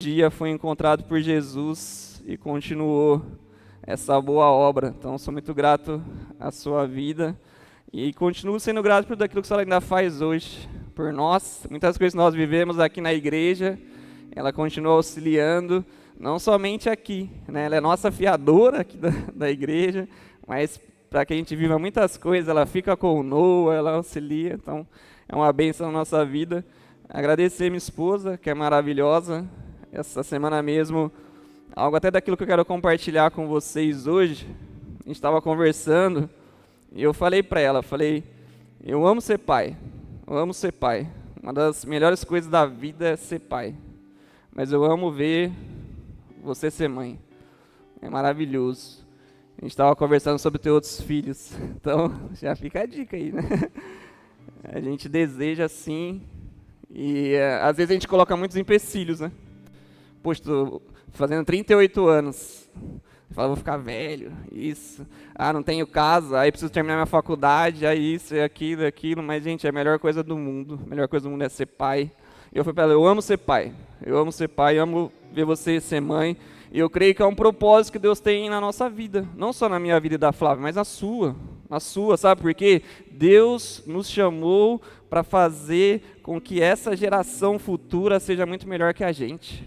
dia foi encontrado por Jesus e continuou essa boa obra. Então, sou muito grato à sua vida e continuo sendo grato por tudo aquilo que a senhora ainda faz hoje por nós. Muitas coisas que nós vivemos aqui na igreja, ela continua auxiliando, não somente aqui, né? Ela é nossa fiadora aqui da igreja, mas para que a gente viva muitas coisas, ela fica com o Noah, ela auxilia, então é uma bênção na nossa vida. Agradecer minha esposa, que é maravilhosa, essa semana mesmo, algo até daquilo que eu quero compartilhar com vocês hoje, a gente estava conversando, e eu falei para ela, eu amo ser pai, uma das melhores coisas da vida é ser pai, mas eu amo ver você ser mãe, é maravilhoso. A gente estava conversando sobre ter outros filhos, então já fica a dica aí, né? A gente deseja sim, e às vezes a gente coloca muitos empecilhos, né? Poxa, tô fazendo 38 anos, fala, vou ficar velho, isso, não tenho casa, aí preciso terminar minha faculdade, aí isso, aquilo, mas gente, a melhor coisa do mundo é ser pai. Eu falei para ela, eu amo ser pai, eu amo ver você ser mãe, e eu creio que é um propósito que Deus tem na nossa vida, não só na minha vida e da Flávia, mas na sua, sabe por quê? Deus nos chamou para fazer com que essa geração futura seja muito melhor que a gente,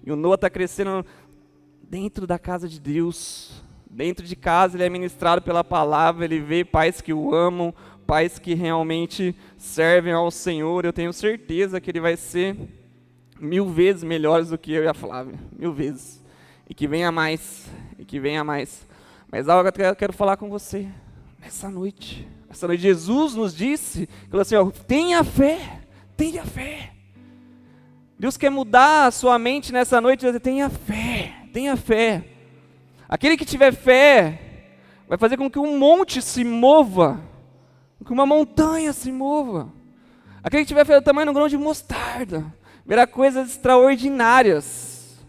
e o Noah está crescendo dentro da casa de Deus, dentro de casa ele é ministrado pela palavra, ele vê pais que o amam, pais que realmente servem ao Senhor. Eu tenho certeza que ele vai ser 1000 vezes melhores do que eu e a Flávia, 1000 vezes, e que venha mais, mas algo que eu quero falar com você, essa noite Jesus nos disse, falou assim, tenha fé, Deus quer mudar a sua mente nessa noite, tenha fé, aquele que tiver fé, vai fazer com que um monte se mova, com que uma montanha se mova, aquele que tiver fé do tamanho de um grão de mostarda, verá coisas extraordinárias,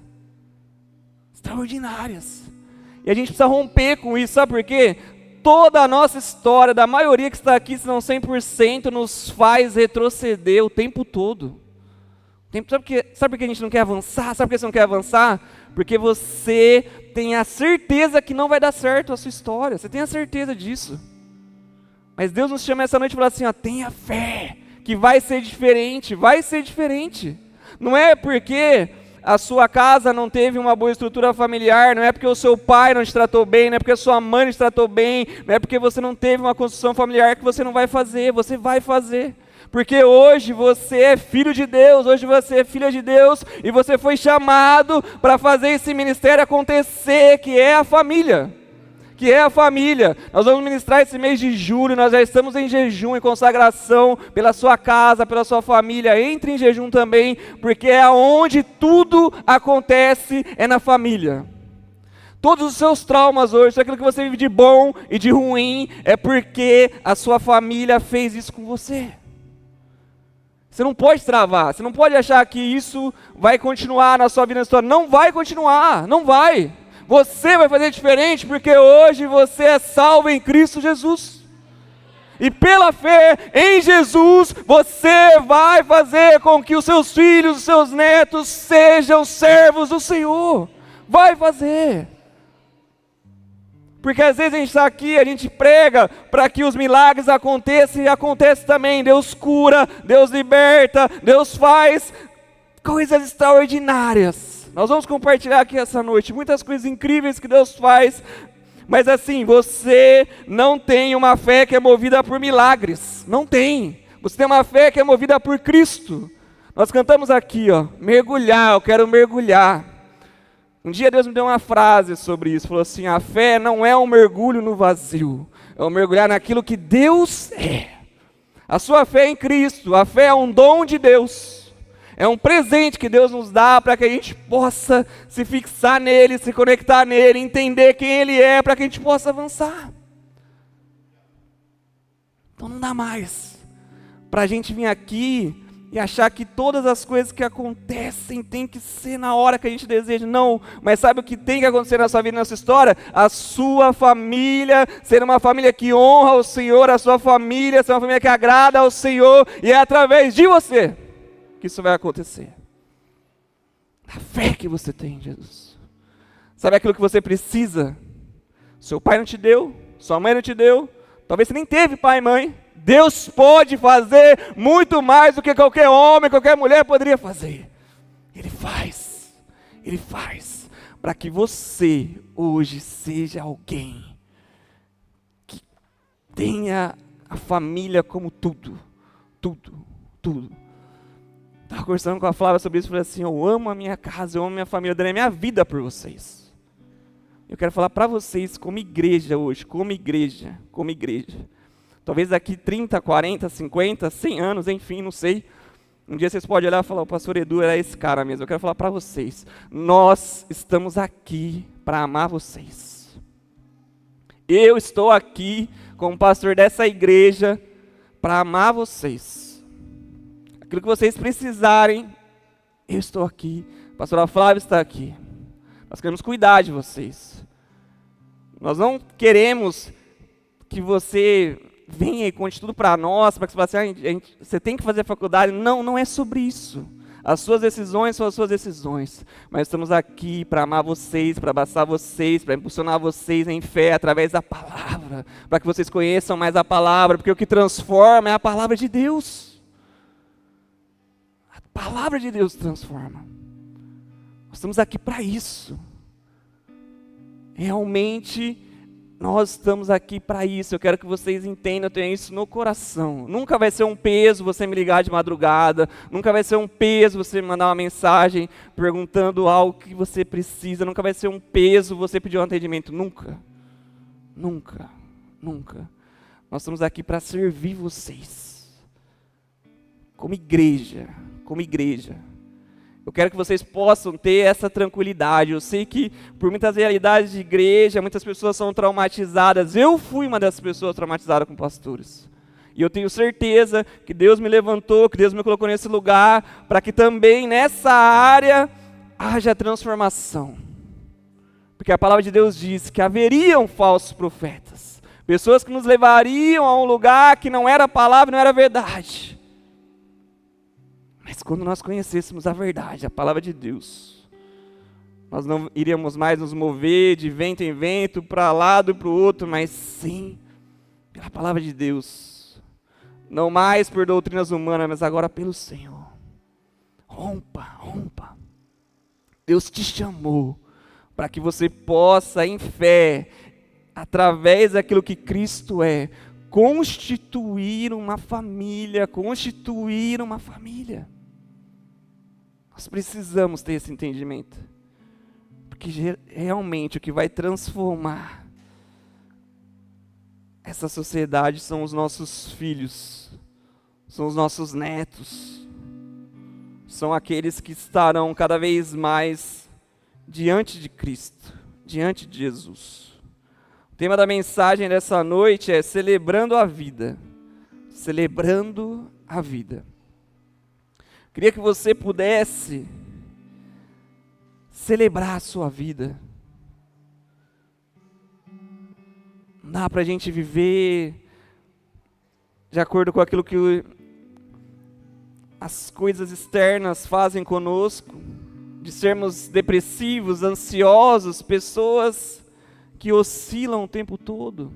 e a gente precisa romper com isso, sabe por quê? Toda a nossa história, da maioria que está aqui, se não 100%, nos faz retroceder o tempo todo. Sabe por que a gente não quer avançar? Sabe por que você não quer avançar? Porque você tem a certeza que não vai dar certo a sua história, você tem a certeza disso. Mas Deus nos chama essa noite e fala assim, tenha fé, que vai ser diferente. Não é porque a sua casa não teve uma boa estrutura familiar, não é porque o seu pai não te tratou bem, não é porque a sua mãe não te tratou bem, não é porque você não teve uma construção familiar que você não vai fazer, você vai fazer. Porque hoje você é filho de Deus, hoje você é filha de Deus, e você foi chamado para fazer esse ministério acontecer, que é a família. Nós vamos ministrar esse mês de julho, nós já estamos em jejum, em consagração pela sua casa, pela sua família. Entre em jejum também, porque é onde tudo acontece, é na família. Todos os seus traumas hoje, tudo aquilo que você vive de bom e de ruim, é porque a sua família fez isso com você. Você não pode travar, você não pode achar que isso vai continuar na sua vida, na história. Não vai continuar, não vai. Você vai fazer diferente porque hoje você é salvo em Cristo Jesus. E pela fé em Jesus, você vai fazer com que os seus filhos, os seus netos sejam servos do Senhor. Vai fazer. Porque às vezes a gente está aqui, a gente prega para que os milagres aconteçam e acontece também. Deus cura, Deus liberta, Deus faz coisas extraordinárias. Nós vamos compartilhar aqui essa noite muitas coisas incríveis que Deus faz, mas assim, você não tem uma fé que é movida por milagres, não tem. Você tem uma fé que é movida por Cristo. Nós cantamos aqui, mergulhar, eu quero mergulhar. Um dia Deus me deu uma frase sobre isso, falou assim, a fé não é um mergulho no vazio, é um mergulhar naquilo que Deus é. A sua fé é em Cristo, a fé é um dom de Deus. É um presente que Deus nos dá para que a gente possa se fixar nele, se conectar nele, entender quem ele é, para que a gente possa avançar. Então não dá mais para a gente vir aqui e achar que todas as coisas que acontecem tem que ser na hora que a gente deseja. Não, mas sabe o que tem que acontecer na sua vida, na sua história? A sua família ser uma família que honra o Senhor, a sua família ser uma família que agrada ao Senhor, e é através de você que isso vai acontecer. Da fé que você tem em Jesus. Sabe aquilo que você precisa? Seu pai não te deu, sua mãe não te deu, talvez você nem teve pai e mãe. Deus pode fazer muito mais do que qualquer homem, qualquer mulher poderia fazer. Ele faz, para que você hoje seja alguém que tenha a família como tudo. Estava conversando com a Flávia sobre isso, falei assim, eu amo a minha casa, eu amo a minha família, eu darei a minha vida por vocês. Eu quero falar para vocês como igreja hoje, como igreja. Talvez daqui 30, 40, 50, 100 anos, enfim, não sei. Um dia vocês podem olhar e falar, o pastor Edu era esse cara mesmo. Eu quero falar para vocês, nós estamos aqui para amar vocês. Eu estou aqui como pastor dessa igreja para amar vocês. Aquilo que vocês precisarem, eu estou aqui. A pastora Flávia está aqui. Nós queremos cuidar de vocês. Nós não queremos que você venha e conte tudo para nós, para que você fale assim, você tem que fazer a faculdade. Não é sobre isso. As suas decisões são as suas decisões. Mas estamos aqui para amar vocês, para abraçar vocês, para impulsionar vocês em fé através da palavra. Para que vocês conheçam mais a palavra, porque o que transforma é a palavra de Deus. A palavra de Deus transforma. Nós estamos aqui para isso. Realmente, nós estamos aqui para isso. Eu quero que vocês entendam, tenham isso no coração. Nunca vai ser um peso você me ligar de madrugada. Nunca vai ser um peso você me mandar uma mensagem perguntando algo que você precisa. Nunca vai ser um peso você pedir um atendimento. Nunca. Nós estamos aqui para servir vocês. Como igreja. Eu quero que vocês possam ter essa tranquilidade. Eu sei que por muitas realidades de igreja, muitas pessoas são traumatizadas. Eu fui uma dessas pessoas traumatizadas com pastores. E eu tenho certeza que Deus me levantou, que Deus me colocou nesse lugar, para que também nessa área haja transformação. Porque a palavra de Deus diz que haveriam falsos profetas. Pessoas que nos levariam a um lugar que não era palavra, não era verdade. Mas quando nós conhecêssemos a verdade, a palavra de Deus, nós não iríamos mais nos mover de vento em vento, para um lado e para o outro, mas sim pela palavra de Deus. Não mais por doutrinas humanas, mas agora pelo Senhor. Rompa. Deus te chamou para que você possa, em fé, através daquilo que Cristo é, constituir uma família. Nós precisamos ter esse entendimento, porque realmente o que vai transformar essa sociedade são os nossos filhos, são os nossos netos, são aqueles que estarão cada vez mais diante de Cristo, diante de Jesus. O tema da mensagem dessa noite é celebrando a vida. Celebrando a vida. Queria que você pudesse celebrar a sua vida. Não dá para a gente viver de acordo com aquilo que as coisas externas fazem conosco, de sermos depressivos, ansiosos, pessoas que oscilam o tempo todo.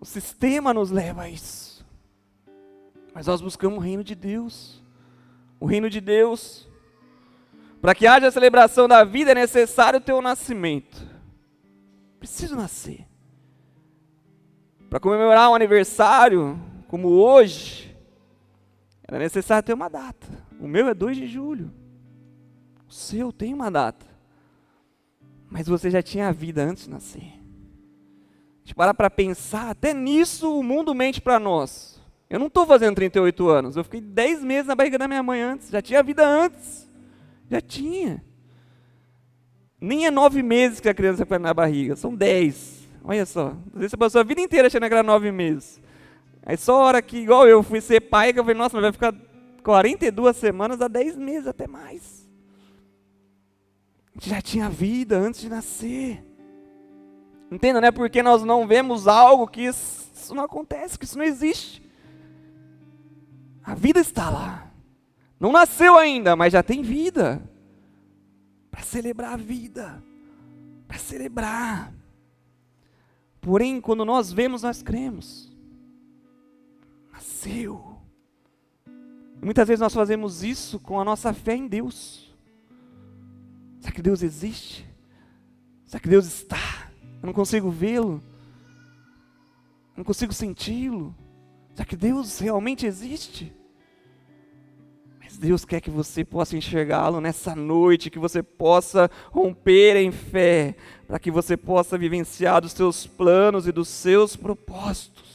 O sistema nos leva a isso. Mas nós buscamos o reino de Deus. O reino de Deus. Para que haja a celebração da vida é necessário ter um nascimento. Preciso nascer. Para comemorar um aniversário, como hoje, era necessário ter uma data. O meu é 2 de julho. O seu tem uma data. Mas você já tinha a vida antes de nascer. A gente para pensar, até nisso o mundo mente para nós. Eu não estou fazendo 38 anos, eu fiquei 10 meses na barriga da minha mãe antes, já tinha vida antes. Já tinha. Nem é 9 meses que a criança fica na barriga, são 10. Olha só, às vezes você passou a vida inteira achando que era 9 meses. Aí só a hora que, igual eu, fui ser pai, que eu falei, nossa, mas vai ficar 42 semanas, dá 10 meses, até mais. A gente já tinha vida antes de nascer. Entenda, não é porque nós não vemos algo que isso não acontece, que isso não existe. A vida está lá. Não nasceu ainda, mas já tem vida. para celebrar a vida, para celebrar. Porém, quando nós vemos, nós cremos. Nasceu. Muitas vezes nós fazemos isso com a nossa fé em Deus. Será que Deus existe? Será que Deus está? Eu não consigo vê-lo. Não consigo senti-lo. Será que Deus realmente existe? Mas Deus quer que você possa enxergá-lo nessa noite, que você possa romper em fé, para que você possa vivenciar dos seus planos e dos seus propósitos.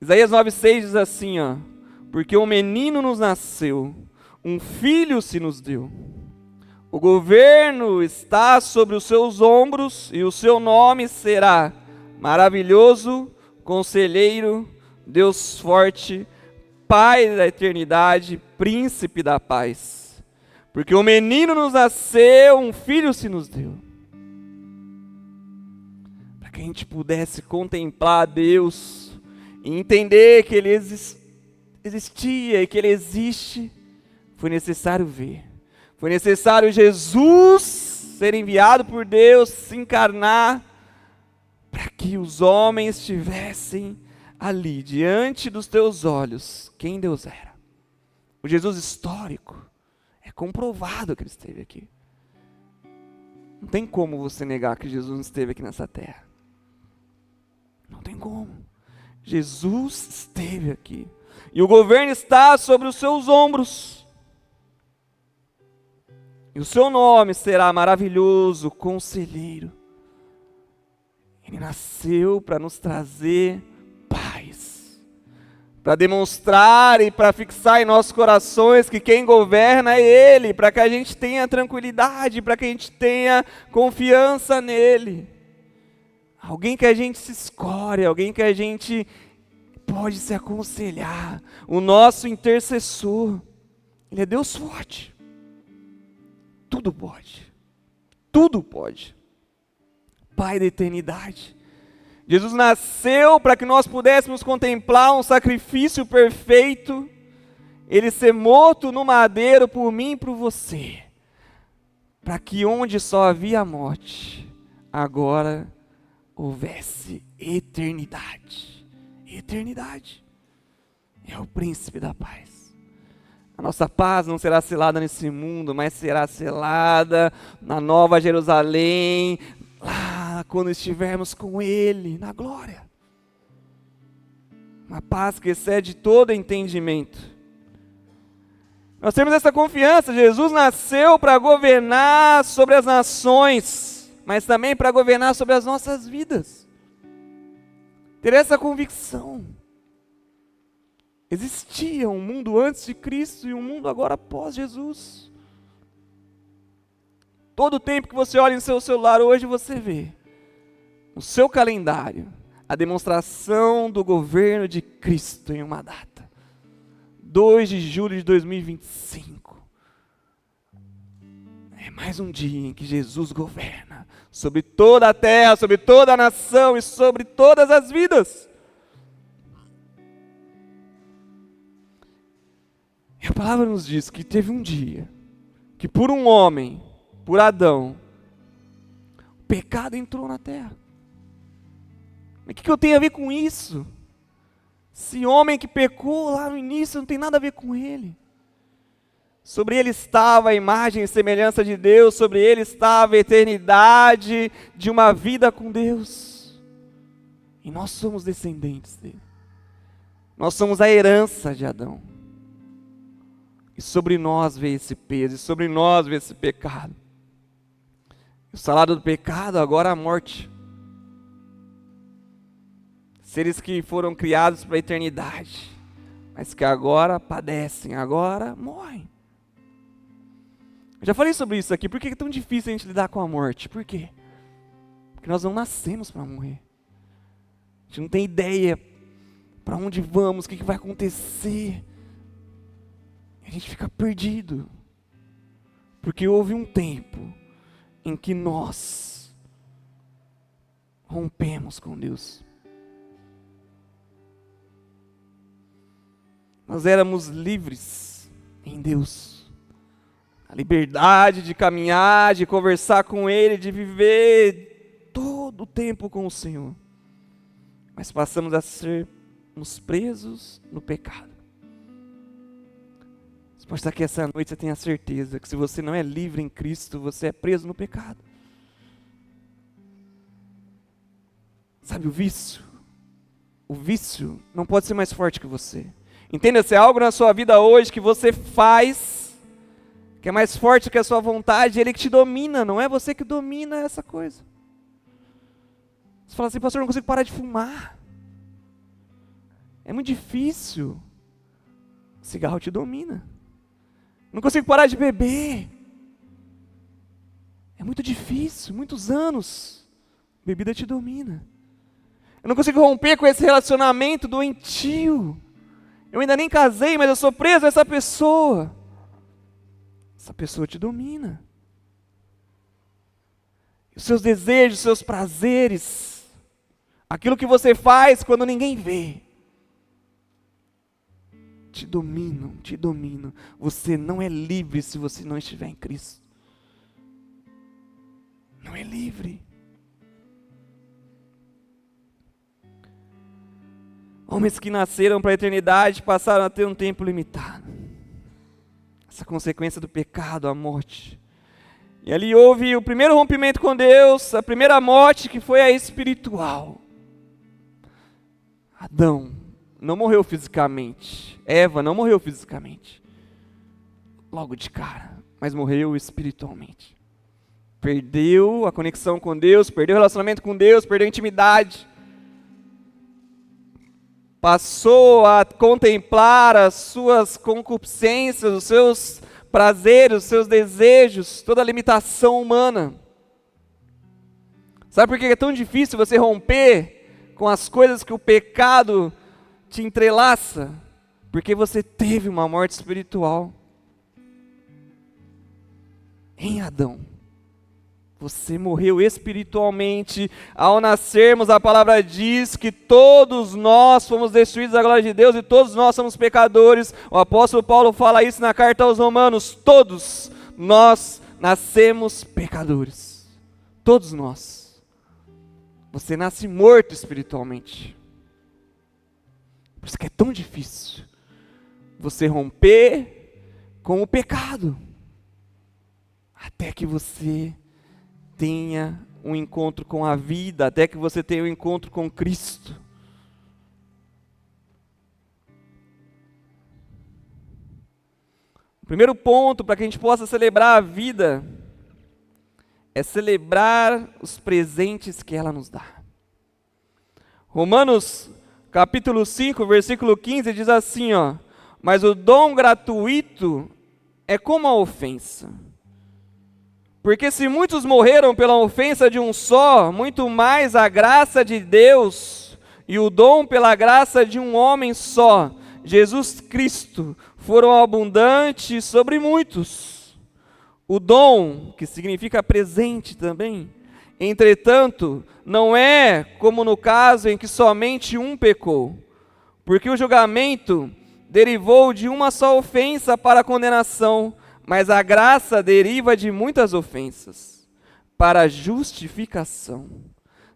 Isaías 9,6 diz assim, porque um menino nos nasceu, um filho se nos deu. O governo está sobre os seus ombros e o seu nome será Maravilhoso, Conselheiro, Deus Forte, Pai da Eternidade, Príncipe da Paz. Porque um menino nos nasceu, um filho se nos deu. Para que a gente pudesse contemplar a Deus e entender que Ele existia e que Ele existe, foi necessário ver. Foi necessário Jesus ser enviado por Deus, se encarnar, para que os homens tivessem ali, diante dos teus olhos, quem Deus era. O Jesus histórico, é comprovado que Ele esteve aqui. Não tem como você negar que Jesus esteve aqui nessa terra. Não tem como. Jesus esteve aqui. E o governo está sobre os seus ombros. E o seu nome será Maravilhoso, Conselheiro. Ele nasceu para nos trazer paz. Para demonstrar e para fixar em nossos corações que quem governa é Ele. Para que a gente tenha tranquilidade, para que a gente tenha confiança nele. Alguém que a gente se escore, alguém que a gente pode se aconselhar. O nosso intercessor. Ele é Deus forte. Tudo pode. Tudo pode. Pai da eternidade. Jesus nasceu para que nós pudéssemos contemplar um sacrifício perfeito. Ele ser morto no madeiro por mim e por você. Para que onde só havia morte, agora houvesse eternidade. Eternidade. É o príncipe da paz. A nossa paz não será selada nesse mundo, mas será selada na Nova Jerusalém, lá quando estivermos com Ele, na glória. Uma paz que excede todo entendimento. Nós temos essa confiança, Jesus nasceu para governar sobre as nações, mas também para governar sobre as nossas vidas. Ter essa convicção. Existia um mundo antes de Cristo e um mundo agora após Jesus. Todo tempo que você olha em seu celular hoje, você vê no seu calendário a demonstração do governo de Cristo em uma data. 2 de julho de 2025. É mais um dia em que Jesus governa sobre toda a terra, sobre toda a nação e sobre todas as vidas. E a palavra nos diz que teve um dia que por um homem, por Adão, o pecado entrou na terra. Mas o que eu tenho a ver com isso? Esse homem que pecou lá no início não tem nada a ver com ele. Sobre ele estava a imagem e semelhança de Deus, sobre ele estava a eternidade de uma vida com Deus. E nós somos descendentes dele. Nós somos a herança de Adão. E sobre nós veio esse peso, e sobre nós veio esse pecado. O salário do pecado agora é a morte. Seres que foram criados para a eternidade, mas que agora padecem, agora morrem. Eu já falei sobre isso aqui. Por que é tão difícil a gente lidar com a morte? Por quê? Porque nós não nascemos para morrer. A gente não tem ideia para onde vamos, o que vai acontecer. A gente fica perdido. Porque houve um tempo em que nós rompemos com Deus. Nós éramos livres em Deus. A liberdade de caminhar, de conversar com Ele, de viver todo o tempo com o Senhor. Mas passamos a sermos presos no pecado. Você pode estar aqui essa noite, você tem a certeza que se você não é livre em Cristo, você é preso no pecado. Sabe o vício? O vício não pode ser mais forte que você. Entenda, se é algo na sua vida hoje que você faz, que é mais forte que a sua vontade, ele que te domina, não é você que domina essa coisa. Você fala assim, pastor, eu não consigo parar de fumar. É muito difícil. O cigarro te domina. Não consigo parar de beber. É muito difícil, muitos anos. A bebida te domina. Eu não consigo romper com esse relacionamento doentio. Eu ainda nem casei, mas eu sou preso a essa pessoa. Essa pessoa te domina. Os seus desejos, os seus prazeres, aquilo que você faz quando ninguém vê, te dominam, te dominam. Você não é livre se você não estiver em Cristo. Não é livre. Homens que nasceram para a eternidade passaram a ter um tempo limitado. Essa consequência do pecado, a morte. E ali houve o primeiro rompimento com Deus, a primeira morte que foi a espiritual. Adão não morreu fisicamente. Eva não morreu fisicamente. Logo de cara, mas morreu espiritualmente. Perdeu a conexão com Deus, perdeu o relacionamento com Deus, perdeu a intimidade. Passou a contemplar as suas concupiscências, os seus prazeres, os seus desejos, toda a limitação humana. Sabe por que é tão difícil você romper com as coisas que o pecado te entrelaça? Porque você teve uma morte espiritual. Em Adão. Você morreu espiritualmente. Ao nascermos, a palavra diz que todos nós fomos destruídos da glória de Deus e todos nós somos pecadores. O apóstolo Paulo fala isso na carta aos Romanos. Todos nós nascemos pecadores. Todos nós. Você nasce morto espiritualmente. Por isso que é tão difícil você romper com o pecado. Até que você tenha um encontro com a vida, até que você tenha um encontro com Cristo. O primeiro ponto para que a gente possa celebrar a vida é celebrar os presentes que ela nos dá. Romanos capítulo 5, versículo 15 diz assim, mas o dom gratuito é como a ofensa. Porque se muitos morreram pela ofensa de um só, muito mais a graça de Deus e o dom pela graça de um homem só, Jesus Cristo, foram abundantes sobre muitos. O dom, que significa presente também, entretanto, não é como no caso em que somente um pecou, porque o julgamento derivou de uma só ofensa para a condenação, mas a graça deriva de muitas ofensas, para a justificação.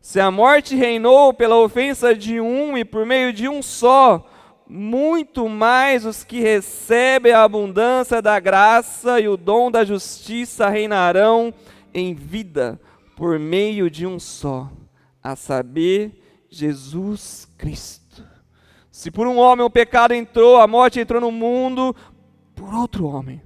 Se a morte reinou pela ofensa de um e por meio de um só, muito mais os que recebem a abundância da graça e o dom da justiça reinarão em vida, por meio de um só, a saber, Jesus Cristo. Se por um homem o pecado entrou, a morte entrou no mundo, por outro homem,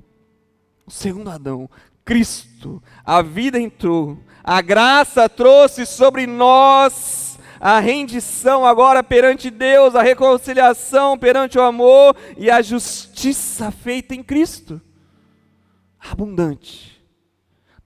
o segundo Adão, Cristo, a vida entrou, a graça trouxe sobre nós a rendição agora perante Deus, a reconciliação perante o amor e a justiça feita em Cristo, abundante.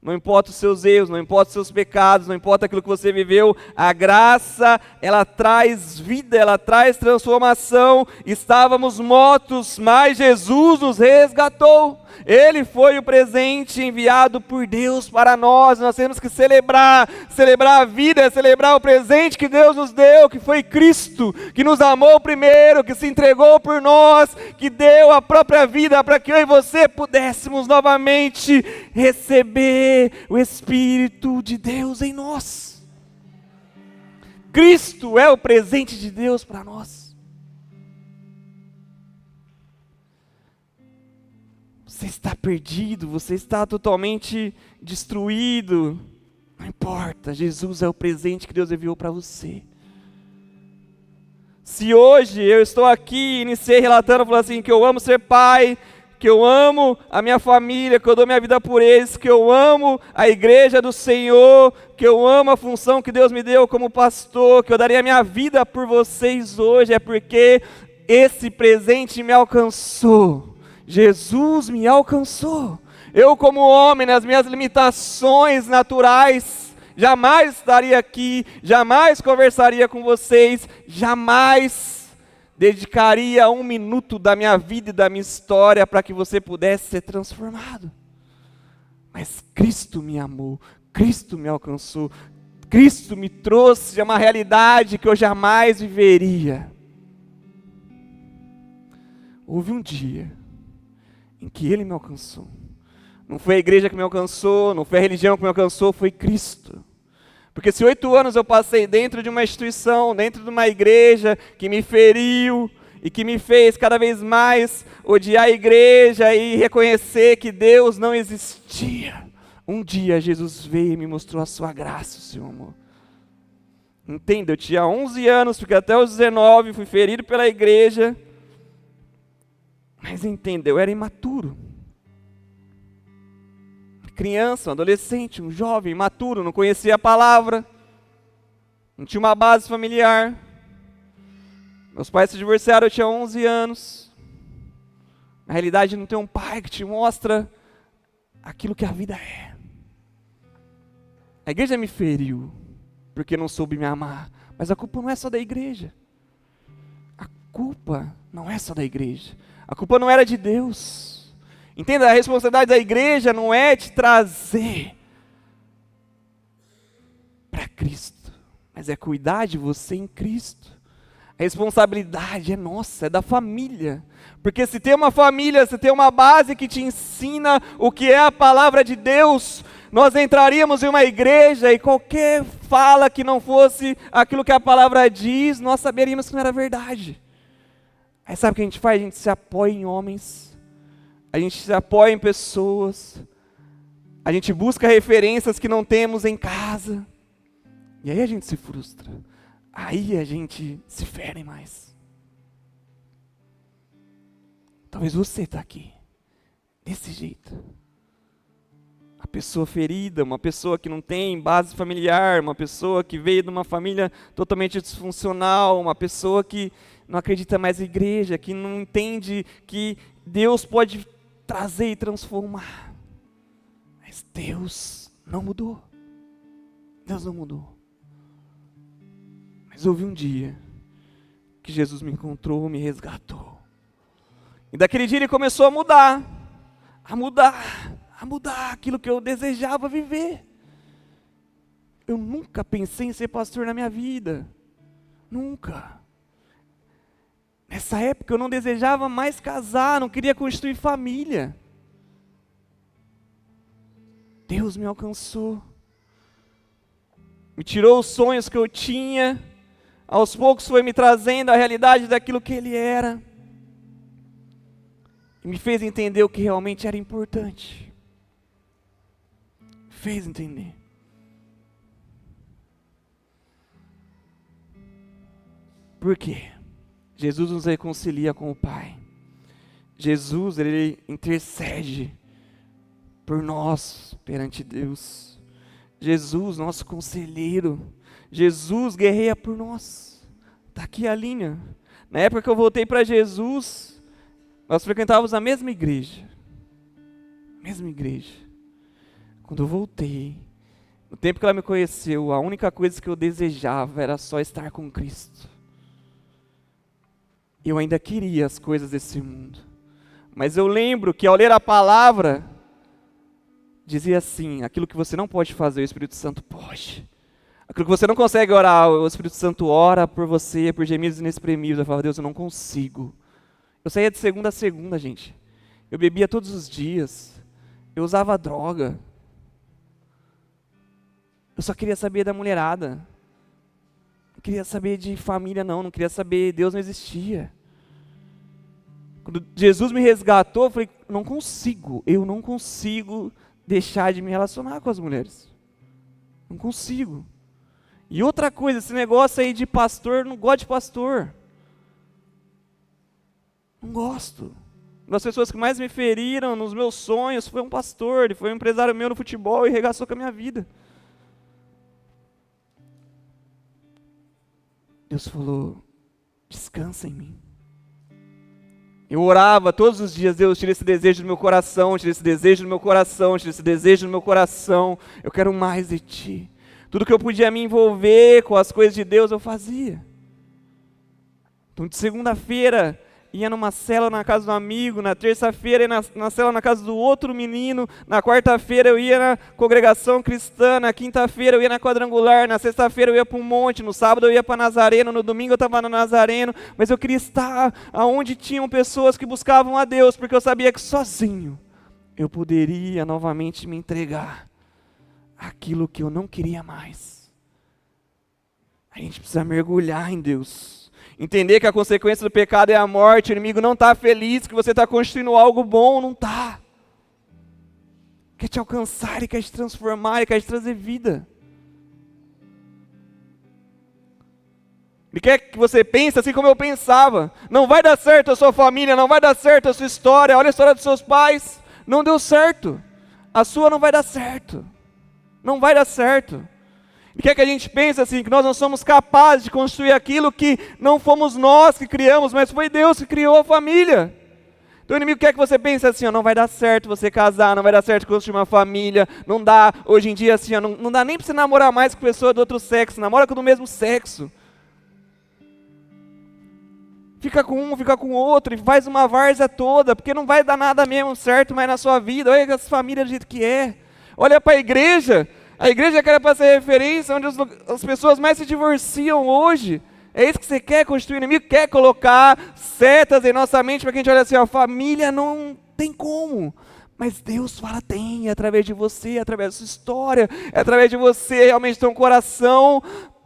Não importa os seus erros, não importa os seus pecados, não importa aquilo que você viveu, a graça, ela traz vida, ela traz transformação. Estávamos mortos, mas Jesus nos resgatou. Ele foi o presente enviado por Deus para nós. Nós temos que celebrar a vida, celebrar o presente que Deus nos deu, que foi Cristo, que nos amou primeiro, que se entregou por nós, que deu a própria vida para que eu e você pudéssemos novamente receber o Espírito de Deus em nós. Cristo é o presente de Deus para nós. Você está perdido, você está totalmente destruído. Não importa, Jesus é o presente que Deus enviou para você. Se hoje eu estou aqui, iniciei relatando, falando assim, que eu amo ser pai, que eu amo a minha família, que eu dou minha vida por eles, que eu amo a igreja do Senhor, que eu amo a função que Deus me deu como pastor, que eu daria a minha vida por vocês hoje, é porque esse presente me alcançou. Jesus me alcançou. Eu, como homem, nas minhas limitações naturais, jamais estaria aqui, jamais conversaria com vocês, jamais dedicaria 1 minuto da minha vida e da minha história para que você pudesse ser transformado. Mas Cristo me amou, Cristo me alcançou, Cristo me trouxe a uma realidade que eu jamais viveria. Houve um dia em que Ele me alcançou. Não foi a igreja que me alcançou, não foi a religião que me alcançou, foi Cristo. Porque se 8 anos eu passei dentro de uma instituição, dentro de uma igreja que me feriu e que me fez cada vez mais odiar a igreja e reconhecer que Deus não existia, um dia Jesus veio e me mostrou a sua graça, o seu amor. Entenda, eu tinha 11 anos, fiquei até os 19, fui ferido pela igreja. Mas entenda, eu era imaturo. Criança, um adolescente, um jovem, imaturo, não conhecia a palavra. Não tinha uma base familiar. Meus pais se divorciaram, eu tinha 11 anos. Na realidade, não tem um pai que te mostra aquilo que a vida é. A igreja me feriu, porque não soube me amar. Mas a culpa não é só da igreja. A culpa não é só da igreja. A culpa não era de Deus. Entenda, a responsabilidade da igreja não é te trazer para Cristo, mas é cuidar de você em Cristo. A responsabilidade é nossa, é da família. Porque se tem uma família, se tem uma base que te ensina o que é a palavra de Deus, nós entraríamos em uma igreja e qualquer fala que não fosse aquilo que a palavra diz, nós saberíamos que não era verdade. Aí sabe o que a gente faz? A gente se apoia em homens, a gente se apoia em pessoas, a gente busca referências que não temos em casa, e aí a gente se frustra, aí a gente se fere mais. Talvez você está aqui, desse jeito. Uma pessoa ferida, uma pessoa que não tem base familiar, uma pessoa que veio de uma família totalmente disfuncional, uma pessoa que não acredita mais na igreja, que não entende que Deus pode trazer e transformar. Mas Deus não mudou. Deus não mudou. Mas houve um dia que Jesus me encontrou, me resgatou. E daquele dia Ele começou a mudar aquilo que eu desejava viver. Eu nunca pensei em ser pastor na minha vida. Nunca. Nessa época eu não desejava mais casar, não queria constituir família. Deus me alcançou. Me tirou os sonhos que eu tinha. Aos poucos foi me trazendo a realidade daquilo que Ele era. E me fez entender o que realmente era importante. Fez entender. Por quê? Jesus nos reconcilia com o Pai. Jesus, Ele intercede por nós perante Deus. Jesus, nosso conselheiro. Jesus guerreia por nós. Está aqui a linha. Na época que eu voltei para Jesus, nós frequentávamos a mesma igreja. Mesma igreja. Quando eu voltei, no tempo que ela me conheceu, a única coisa que eu desejava era só estar com Cristo. Eu ainda queria as coisas desse mundo, Mas eu lembro que ao ler a palavra, dizia assim: aquilo que você não pode fazer, o Espírito Santo pode. Aquilo que você não consegue orar, o Espírito Santo ora por você, por gemidos inexprimíveis. Eu falava: Deus, eu não consigo. Eu saía de segunda a segunda, gente. Eu bebia todos os dias. Eu usava droga. Eu só queria saber da mulherada. Não queria saber de família, não queria saber, Deus não existia. Quando Jesus me resgatou, eu falei: eu não consigo deixar de me relacionar com as mulheres. Não consigo. E outra coisa, esse negócio aí de pastor, não gosto de pastor. Não gosto. Uma das pessoas que mais me feriram nos meus sonhos foi um pastor, ele foi um empresário meu no futebol e regaçou com a minha vida. Deus falou: descansa em mim. Eu orava todos os dias: Deus, tira esse desejo do meu coração, tira esse desejo do meu coração, tira esse desejo do meu coração. Eu quero mais de Ti. Tudo que eu podia me envolver com as coisas de Deus, eu fazia. Então, de segunda-feira, ia numa célula na casa do amigo, na terça-feira ia na célula na casa do outro menino, na quarta-feira eu ia na congregação cristã, na quinta-feira eu ia na quadrangular, na sexta-feira eu ia para um monte, no sábado eu ia para Nazareno, no domingo eu estava no Nazareno, mas eu queria estar onde tinham pessoas que buscavam a Deus, porque eu sabia que sozinho eu poderia novamente me entregar àquilo que eu não queria mais. A gente precisa mergulhar em Deus. Entender que a consequência do pecado é a morte, o inimigo não está feliz que você está construindo algo bom, não está. Quer te alcançar, ele quer te transformar, ele quer te trazer vida. Ele quer que você pense assim como eu pensava. Não vai dar certo a sua família, não vai dar certo a sua história, olha a história dos seus pais, não deu certo. A sua não vai dar certo. Não vai dar certo. Ele quer que a gente pense assim, que nós não somos capazes de construir aquilo que não fomos nós que criamos, mas foi Deus que criou a família. Então o inimigo quer que você pense assim: não vai dar certo você casar, não vai dar certo construir uma família, não dá, hoje em dia assim, não dá nem para você namorar mais com pessoa do outro sexo, namora com o do mesmo sexo. Fica com um, fica com o outro, e faz uma várzea toda, porque não vai dar nada mesmo certo mais na sua vida. Olha as famílias do jeito que é. Olha para a igreja que era para ser referência, onde as pessoas mais se divorciam hoje. É isso que você quer construir? O inimigo quer colocar setas em nossa mente para que a gente olhe assim: a família não tem como. Mas Deus fala: tem, é através de você, é através da sua história, é através de você realmente ter um coração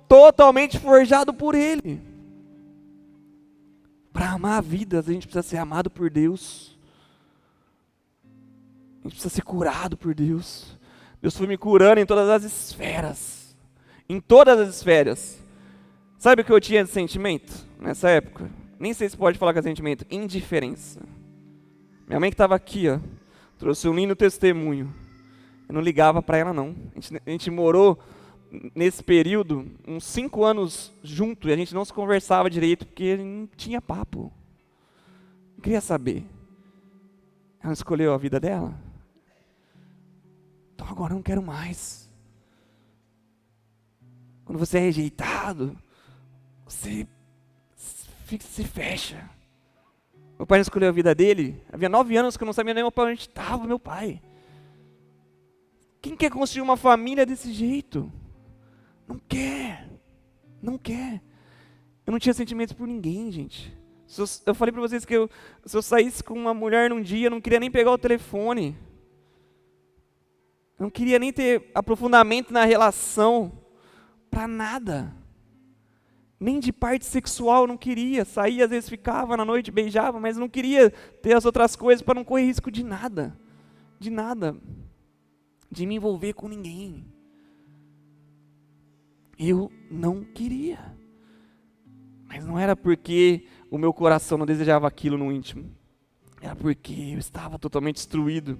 totalmente forjado por Ele. Para amar a vida, a gente precisa ser amado por Deus. A gente precisa ser curado por Deus. Deus foi me curando em todas as esferas. Em todas as esferas. Sabe o que eu tinha de sentimento nessa época? Nem sei se pode falar que é sentimento. Indiferença. Minha mãe que estava aqui, ó, trouxe um lindo testemunho. Eu não ligava para ela, não. A gente morou nesse período uns 5 anos junto e a gente não se conversava direito porque não tinha papo. Não queria saber. Ela escolheu a vida dela. Então agora eu não quero mais. Quando você é rejeitado, você se fecha. Meu pai não escolheu a vida dele. Havia 9 anos que eu não sabia nem para onde estava meu pai. Quem quer construir uma família desse jeito? Não quer. Não quer. Eu não tinha sentimentos por ninguém, gente. Eu falei para vocês que se eu saísse com uma mulher num dia, eu não queria nem pegar o telefone. Eu não queria nem ter aprofundamento na relação. Para nada. Nem de parte sexual eu não queria. Saía, às vezes ficava na noite, beijava, mas não queria ter as outras coisas para não correr risco de nada. De nada. De me envolver com ninguém. Eu não queria. Mas não era porque o meu coração não desejava aquilo no íntimo. Era porque eu estava totalmente destruído,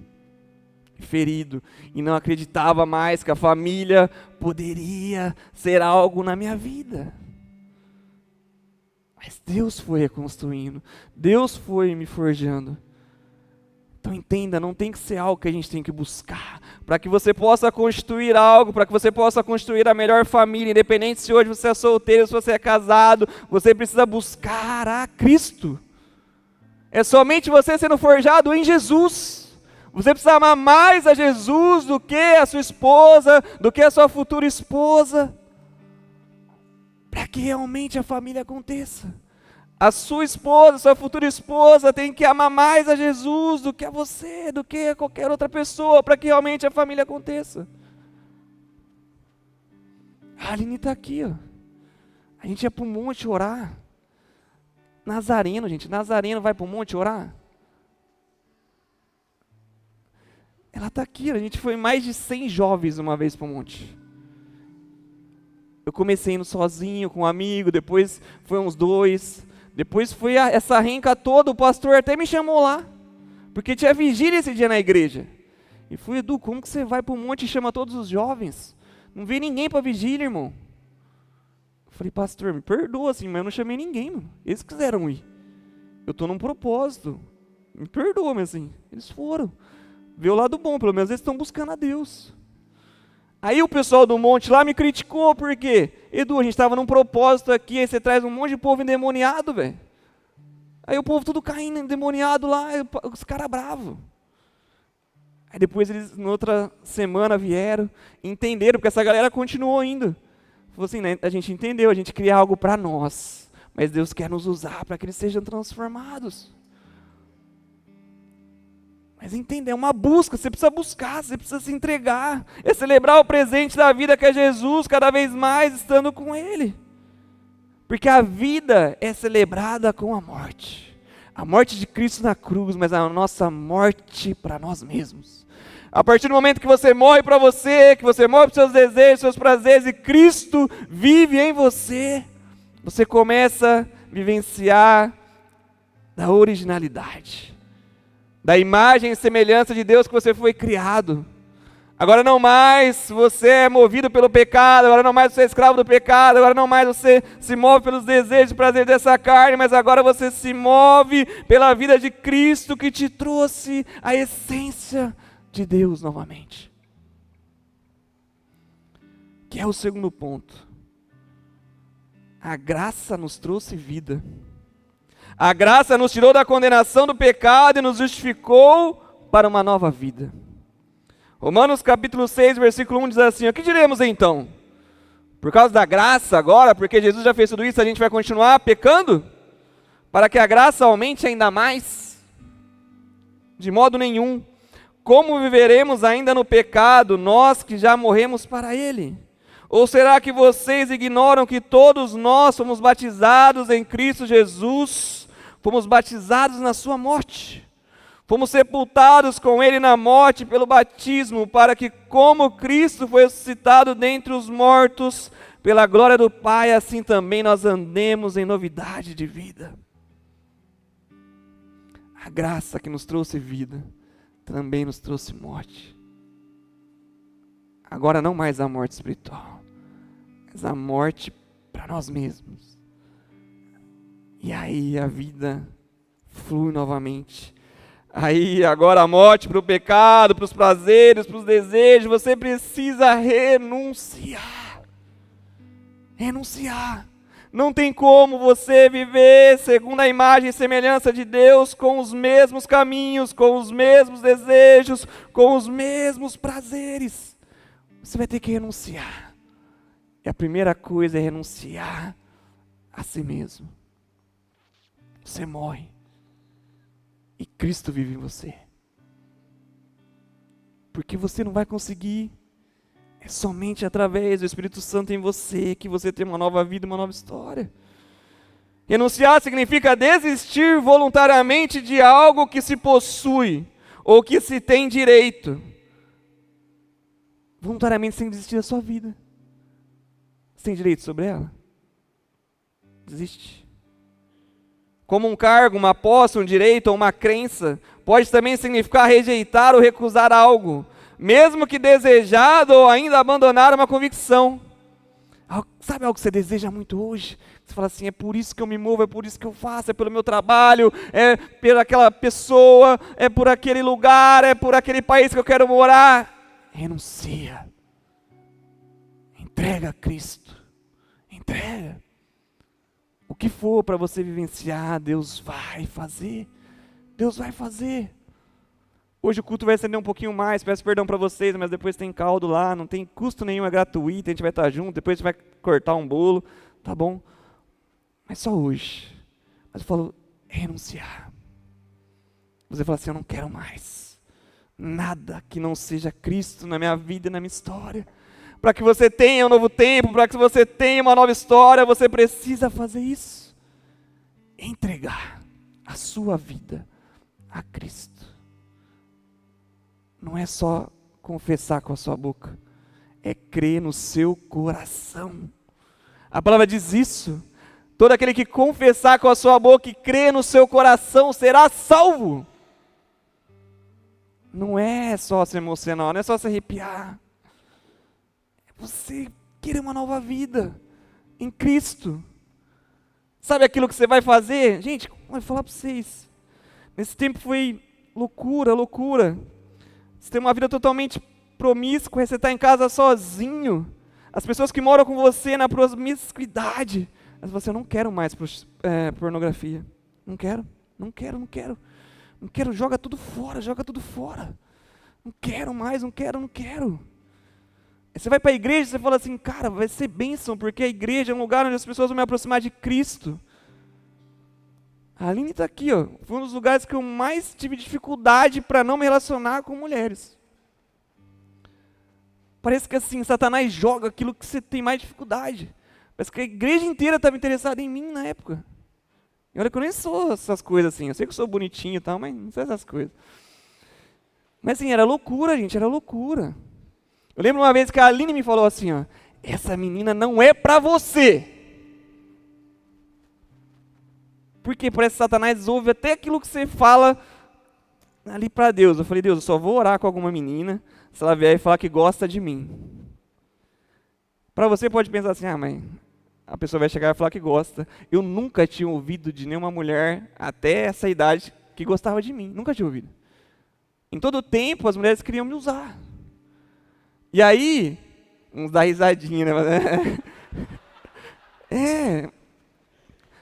ferido, e não acreditava mais que a família poderia ser algo na minha vida. Mas Deus foi reconstruindo, Deus foi me forjando. Então entenda, não tem que ser algo que a gente tem que buscar, para que você possa construir algo, para que você possa construir a melhor família, independente se hoje você é solteiro, se você é casado, você precisa buscar a Cristo. É somente você sendo forjado em Jesus. Você precisa amar mais a Jesus do que a sua esposa, do que a sua futura esposa, para que realmente a família aconteça. A sua esposa, a sua futura esposa tem que amar mais a Jesus do que a você, do que a qualquer outra pessoa, para que realmente a família aconteça. A Aline está aqui, ó. A gente ia para o monte orar. Nazareno, gente. Nazareno vai para o monte orar? Ela está aqui. A gente foi mais de 100 jovens uma vez para o monte. Eu comecei indo sozinho, com um amigo. Depois foi uns 2. Depois foi essa renca toda. O pastor até me chamou lá. Porque tinha vigília esse dia na igreja. E fui, Edu, como que você vai para o monte e chama todos os jovens? Não veio ninguém para vigília, irmão. Eu falei, pastor, me perdoa assim, mas eu não chamei ninguém, mano. Eles quiseram ir. Eu estou num propósito. Me perdoa, mas assim, eles foram. Vê o lado bom, pelo menos eles estão buscando a Deus. Aí o pessoal do monte lá me criticou, por quê? Edu, a gente estava num propósito aqui, aí você traz um monte de povo endemoniado, velho. Aí o povo tudo caindo, endemoniado lá, os caras bravos. Aí depois eles, na outra semana, vieram, entenderam, porque essa galera continuou indo. Falou assim, né, a gente entendeu, a gente cria algo para nós, mas Deus quer nos usar para que eles sejam transformados. Mas entender, é uma busca, você precisa buscar, você precisa se entregar. É celebrar o presente da vida que é Jesus, cada vez mais estando com Ele. Porque a vida é celebrada com a morte. A morte de Cristo na cruz, mas a nossa morte para nós mesmos. A partir do momento que você morre para você, que você morre para os seus desejos, seus prazeres, e Cristo vive em você, você começa a vivenciar da originalidade, da imagem e semelhança de Deus que você foi criado. Agora não mais você é movido pelo pecado, agora não mais você é escravo do pecado, agora não mais você se move pelos desejos e prazeres dessa carne, mas agora você se move pela vida de Cristo que te trouxe a essência de Deus novamente. Que é o segundo ponto. A graça nos trouxe vida. A graça nos tirou da condenação do pecado e nos justificou para uma nova vida. Romanos capítulo 6, versículo 1 diz assim, o que diremos então? Por causa da graça agora, porque Jesus já fez tudo isso, a gente vai continuar pecando? Para que a graça aumente ainda mais? De modo nenhum. Como viveremos ainda no pecado, nós que já morremos para ele? Ou será que vocês ignoram que todos nós fomos batizados em Cristo Jesus, fomos batizados na sua morte? Fomos sepultados com ele na morte pelo batismo, para que como Cristo foi ressuscitado dentre os mortos, pela glória do Pai, assim também nós andemos em novidade de vida. A graça que nos trouxe vida, também nos trouxe morte. Agora não mais a morte espiritual, mas a morte para nós mesmos. E aí a vida flui novamente. Aí agora a morte para o pecado, para os prazeres, para os desejos, você precisa renunciar. Renunciar. Não tem como você viver segundo a imagem e semelhança de Deus com os mesmos caminhos, com os mesmos desejos, com os mesmos prazeres. Você vai ter que renunciar. E a primeira coisa é renunciar a si mesmo. Você morre. E Cristo vive em você. Porque você não vai conseguir. É somente através do Espírito Santo em você que você tem uma nova vida, uma nova história. Renunciar significa desistir voluntariamente de algo que se possui ou que se tem direito. Voluntariamente sem desistir da sua vida. Você tem direito sobre ela? Desiste. Como um cargo, uma posse, um direito ou uma crença, pode também significar rejeitar ou recusar algo, mesmo que desejado ou ainda abandonar uma convicção. Sabe algo que você deseja muito hoje? Você fala assim, é por isso que eu me movo, é por isso que eu faço, é pelo meu trabalho, é pelaquela pessoa, é por aquele lugar, é por aquele país que eu quero morar. Renuncia. Entrega a Cristo. Entrega. O que for para você vivenciar, Deus vai fazer. Deus vai fazer. Hoje o culto vai acender um pouquinho mais, peço perdão para vocês, mas depois tem caldo lá, não tem custo nenhum, é gratuito, a gente vai estar junto, depois a gente vai cortar um bolo, tá bom? Mas só hoje. Mas eu falo, renunciar. Você fala assim, eu não quero mais nada que não seja Cristo na minha vida e na minha história. Para que você tenha um novo tempo, para que você tenha uma nova história, você precisa fazer isso. Entregar a sua vida a Cristo. Não é só confessar com a sua boca, é crer no seu coração. A palavra diz isso. Todo aquele que confessar com a sua boca e crer no seu coração será salvo. Não é só se emocionar, não é só se arrepiar. É você querer uma nova vida em Cristo. Sabe aquilo que você vai fazer? Gente, vou falar para vocês. Nesse tempo foi loucura, loucura. Você tem uma vida totalmente promíscua, você está em casa sozinho. As pessoas que moram com você na promiscuidade. Mas você, eu não quero mais pornografia. Não quero. Não quero, joga tudo fora. Não quero mais, não quero. Aí você vai para a igreja e você fala assim, cara, vai ser bênção, porque a igreja é um lugar onde as pessoas vão me aproximar de Cristo. A Aline está aqui, ó. Foi um dos lugares que eu mais tive dificuldade para não me relacionar com mulheres. Parece que assim, Satanás joga aquilo que você tem mais dificuldade. Parece que a igreja inteira estava interessada em mim na época. E olha que eu nem sou essas coisas assim. Eu sei que eu sou bonitinho e tal, mas não sou essas coisas. Mas assim, era loucura, gente, era loucura. Eu lembro uma vez que a Aline me falou assim, ó, essa menina não é para você. Porque parece que Satanás ouve até aquilo que você fala ali para Deus. Eu falei, Deus, eu só vou orar com alguma menina se ela vier e falar que gosta de mim. Para você pode pensar assim, mas a pessoa vai chegar e falar que gosta. Eu nunca tinha ouvido de nenhuma mulher até essa idade que gostava de mim. Nunca tinha ouvido. Em todo o tempo as mulheres queriam me usar. E aí, uns dá risadinha, né?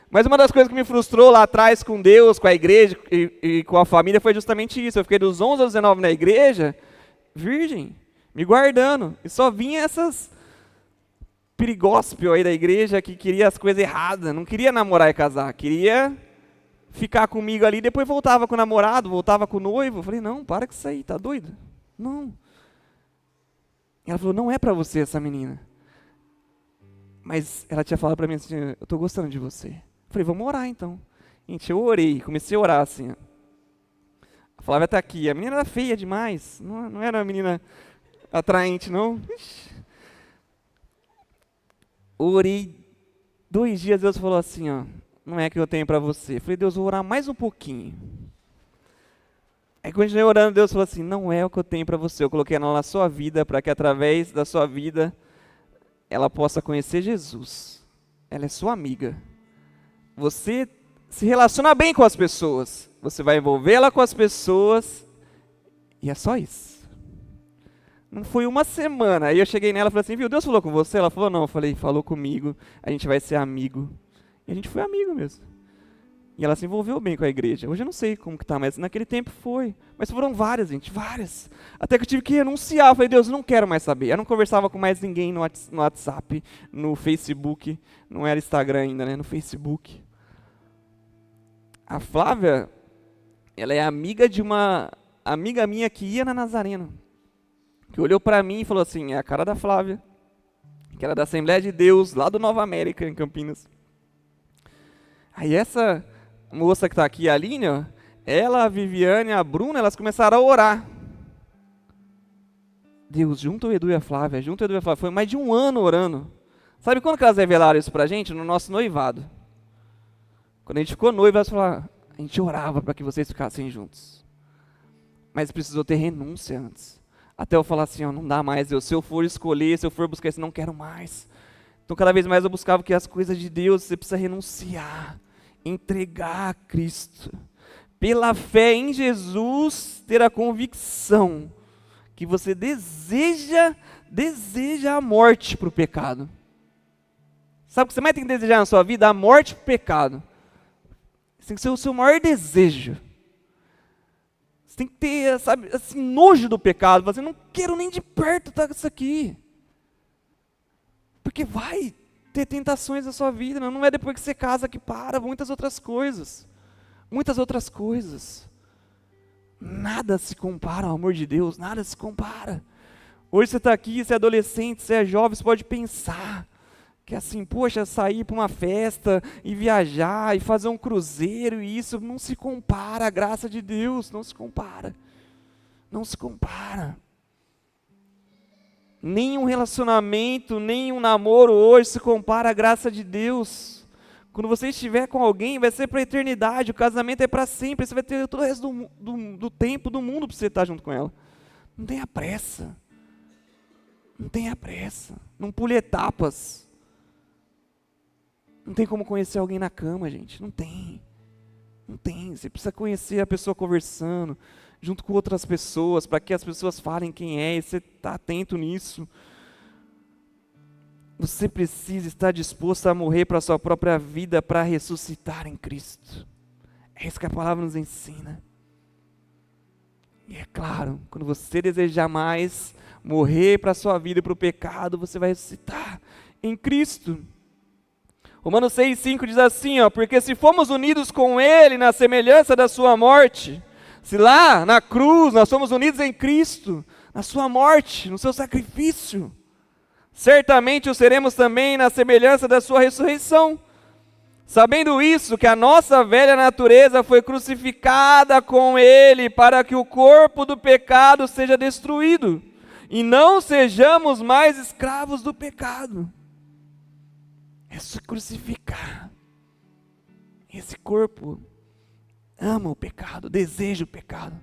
Mas uma das coisas que me frustrou lá atrás com Deus, com a igreja e com a família foi justamente isso. Eu fiquei dos 11 aos 19 na igreja, virgem, me guardando. E só vinha essas perigóspio aí da igreja que queria as coisas erradas. Não queria namorar e casar, queria ficar comigo ali. Depois voltava com o namorado, voltava com o noivo. Eu falei, não, para com isso aí, tá doido? Não. Ela falou, não é para você essa menina. Mas ela tinha falado para mim assim, eu estou gostando de você. Eu falei, vamos orar então. Gente, eu orei, comecei a orar assim. A Flávia está aqui, a menina era feia demais, não era uma menina atraente não. Ixi. Orei 2 dias, Deus falou assim, ó, não é que eu tenho para você. Eu falei, Deus, vou orar mais um pouquinho. Aí continuei orando, Deus falou assim, não é o que eu tenho para você. Eu coloquei ela na sua vida, para que através da sua vida, ela possa conhecer Jesus. Ela é sua amiga. Você se relaciona bem com as pessoas. Você vai envolvê-la com as pessoas. E é só isso. Não foi uma semana. Aí eu cheguei nela e falei assim, viu, Deus falou com você? Ela falou, não. Eu falei, falou comigo. A gente vai ser amigo. E a gente foi amigo mesmo. E ela se envolveu bem com a igreja. Hoje eu não sei como que tá, mas naquele tempo foi. Mas foram várias, gente, várias. Até que eu tive que renunciar. Eu falei, Deus, eu não quero mais saber. Eu não conversava com mais ninguém no WhatsApp, no Facebook. Não era Instagram ainda, né? No Facebook. A Flávia, ela é amiga de uma amiga minha que ia na Nazareno. Que olhou para mim e falou assim, é a cara da Flávia. Que era da Assembleia de Deus, lá do Nova América, em Campinas. Aí essa moça que está aqui, a Aline, ó, ela, a Viviane, a Bruna, elas começaram a orar. Deus, junta o Edu e a Flávia, Foi mais de 1 ano orando. Sabe quando que elas revelaram isso pra gente? No nosso noivado. Quando a gente ficou noivo, elas falaram, a gente orava para que vocês ficassem juntos. Mas precisou ter renúncia antes. Até eu falar assim, ó, não dá mais, Deus, se eu for escolher, se eu for buscar isso, não quero mais. Então cada vez mais eu buscava que as coisas de Deus, você precisa renunciar. Entregar a Cristo, pela fé em Jesus, ter a convicção que você deseja a morte para o pecado. Sabe o que você mais tem que desejar na sua vida? A morte para o pecado. Isso tem que ser o seu maior desejo. tem que ter, sabe, assim, nojo do pecado. Você não quero nem de perto estar com isso aqui. Porque vai ter tentações na sua vida. Não é depois que você casa que para. Muitas outras coisas. Muitas outras coisas. Nada se compara ao amor de Deus. Nada se compara. Hoje você está aqui, você é adolescente, você é jovem, você pode pensar que assim, poxa, sair para uma festa e viajar e fazer um cruzeiro, e isso não se compara à graça de Deus, não se compara. Não se compara. Nenhum relacionamento, nenhum namoro hoje se compara à graça de Deus. Quando você estiver com alguém, vai ser para a eternidade, o casamento é para sempre, você vai ter todo o resto do tempo do mundo para você estar junto com ela. Não tenha pressa. Não tenha pressa. Não pule etapas. Não tem como conhecer alguém na cama, gente. Não tem. Não tem. Você precisa conhecer a pessoa conversando, junto com outras pessoas, para que as pessoas falem quem é, e você está atento nisso. Você precisa estar disposto a morrer para a sua própria vida, para ressuscitar em Cristo. É isso que a palavra nos ensina. E é claro, quando você desejar mais morrer para a sua vida e para o pecado, você vai ressuscitar em Cristo. Romanos 6,5 diz assim, porque se fomos unidos com Ele na semelhança da sua morte, se lá na cruz nós somos unidos em Cristo, na sua morte, no seu sacrifício, certamente o seremos também na semelhança da sua ressurreição. Sabendo isso, que a nossa velha natureza foi crucificada com Ele, para que o corpo do pecado seja destruído, e não sejamos mais escravos do pecado. É se crucificar. Esse corpo ama o pecado, deseja o pecado.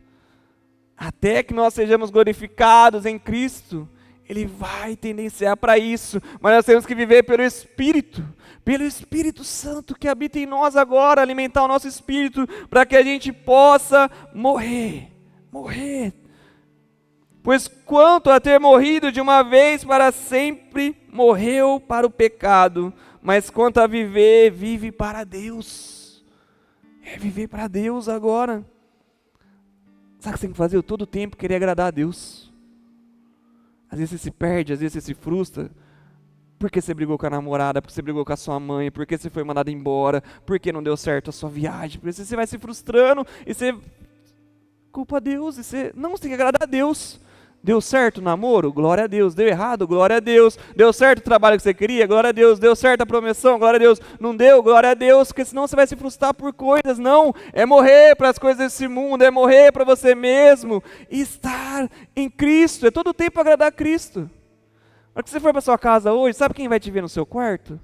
Até que nós sejamos glorificados em Cristo, Ele vai tendenciar para isso. Mas nós temos que viver pelo Espírito Santo que habita em nós agora, alimentar o nosso espírito, para que a gente possa morrer. Pois quanto a ter morrido de uma vez para sempre, morreu para o pecado, mas quanto a viver, vive para Deus. É viver para Deus agora. Sabe o que você tem que fazer? Todo o tempo querer agradar a Deus. Às vezes você se perde, às vezes você se frustra. Porque você brigou com a namorada, porque você brigou com a sua mãe, porque você foi mandado embora, porque não deu certo a sua viagem, porque você vai se frustrando e você culpa a Deus, e você não, você tem que agradar a Deus. Deu certo o namoro? Glória a Deus. Deu errado? Glória a Deus. Deu certo o trabalho que você queria? Glória a Deus. Deu certo a promoção? Glória a Deus. Não deu? Glória a Deus, porque senão você vai se frustrar por coisas. Não, é morrer para as coisas desse mundo, é morrer para você mesmo, e estar em Cristo, é todo o tempo agradar a Cristo. Na hora que você for para sua casa hoje, sabe quem vai te ver no seu quarto?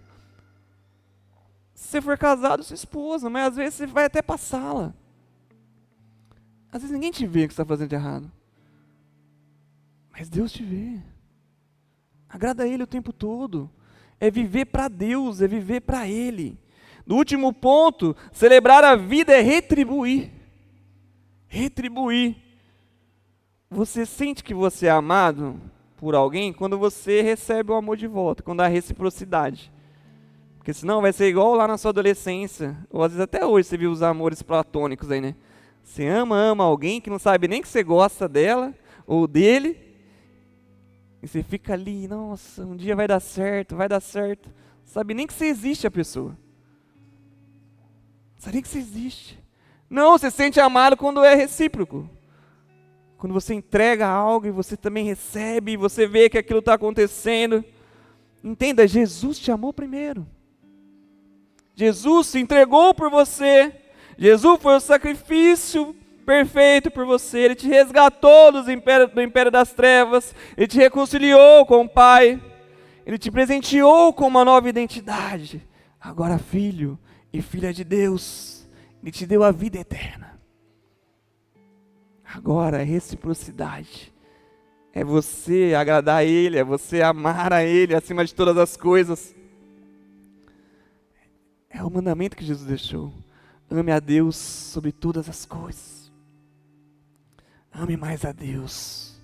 Se você for casado, sua esposa, mas às vezes você vai até para a sala. Às vezes ninguém te vê o que você está fazendo de errado. Mas Deus te vê. Agrada a Ele o tempo todo. É viver para Deus, é viver para Ele. No último ponto, celebrar a vida é retribuir. Retribuir. Você sente que você é amado por alguém quando você recebe o amor de volta, quando há reciprocidade. Porque senão vai ser igual lá na sua adolescência, ou às vezes até hoje você viu os amores platônicos aí, né? Você ama alguém que não sabe nem que você gosta dela ou dele, e você fica ali, nossa, um dia vai dar certo, sabe nem que você existe a pessoa. Sabe nem que você existe. Não, você se sente amado quando é recíproco. Quando você entrega algo e você também recebe, e você vê que aquilo está acontecendo. Entenda, Jesus te amou primeiro. Jesus se entregou por você. Jesus foi o sacrifício perfeito por você. Ele te resgatou do império das trevas. Ele te reconciliou com o Pai. Ele te presenteou com uma nova identidade. Agora filho e filha de Deus. Ele te deu a vida eterna. Agora é reciprocidade. É você agradar a Ele, é você amar a Ele acima de todas as coisas. É o mandamento que Jesus deixou. Ame a Deus sobre todas as coisas. Ame mais a Deus.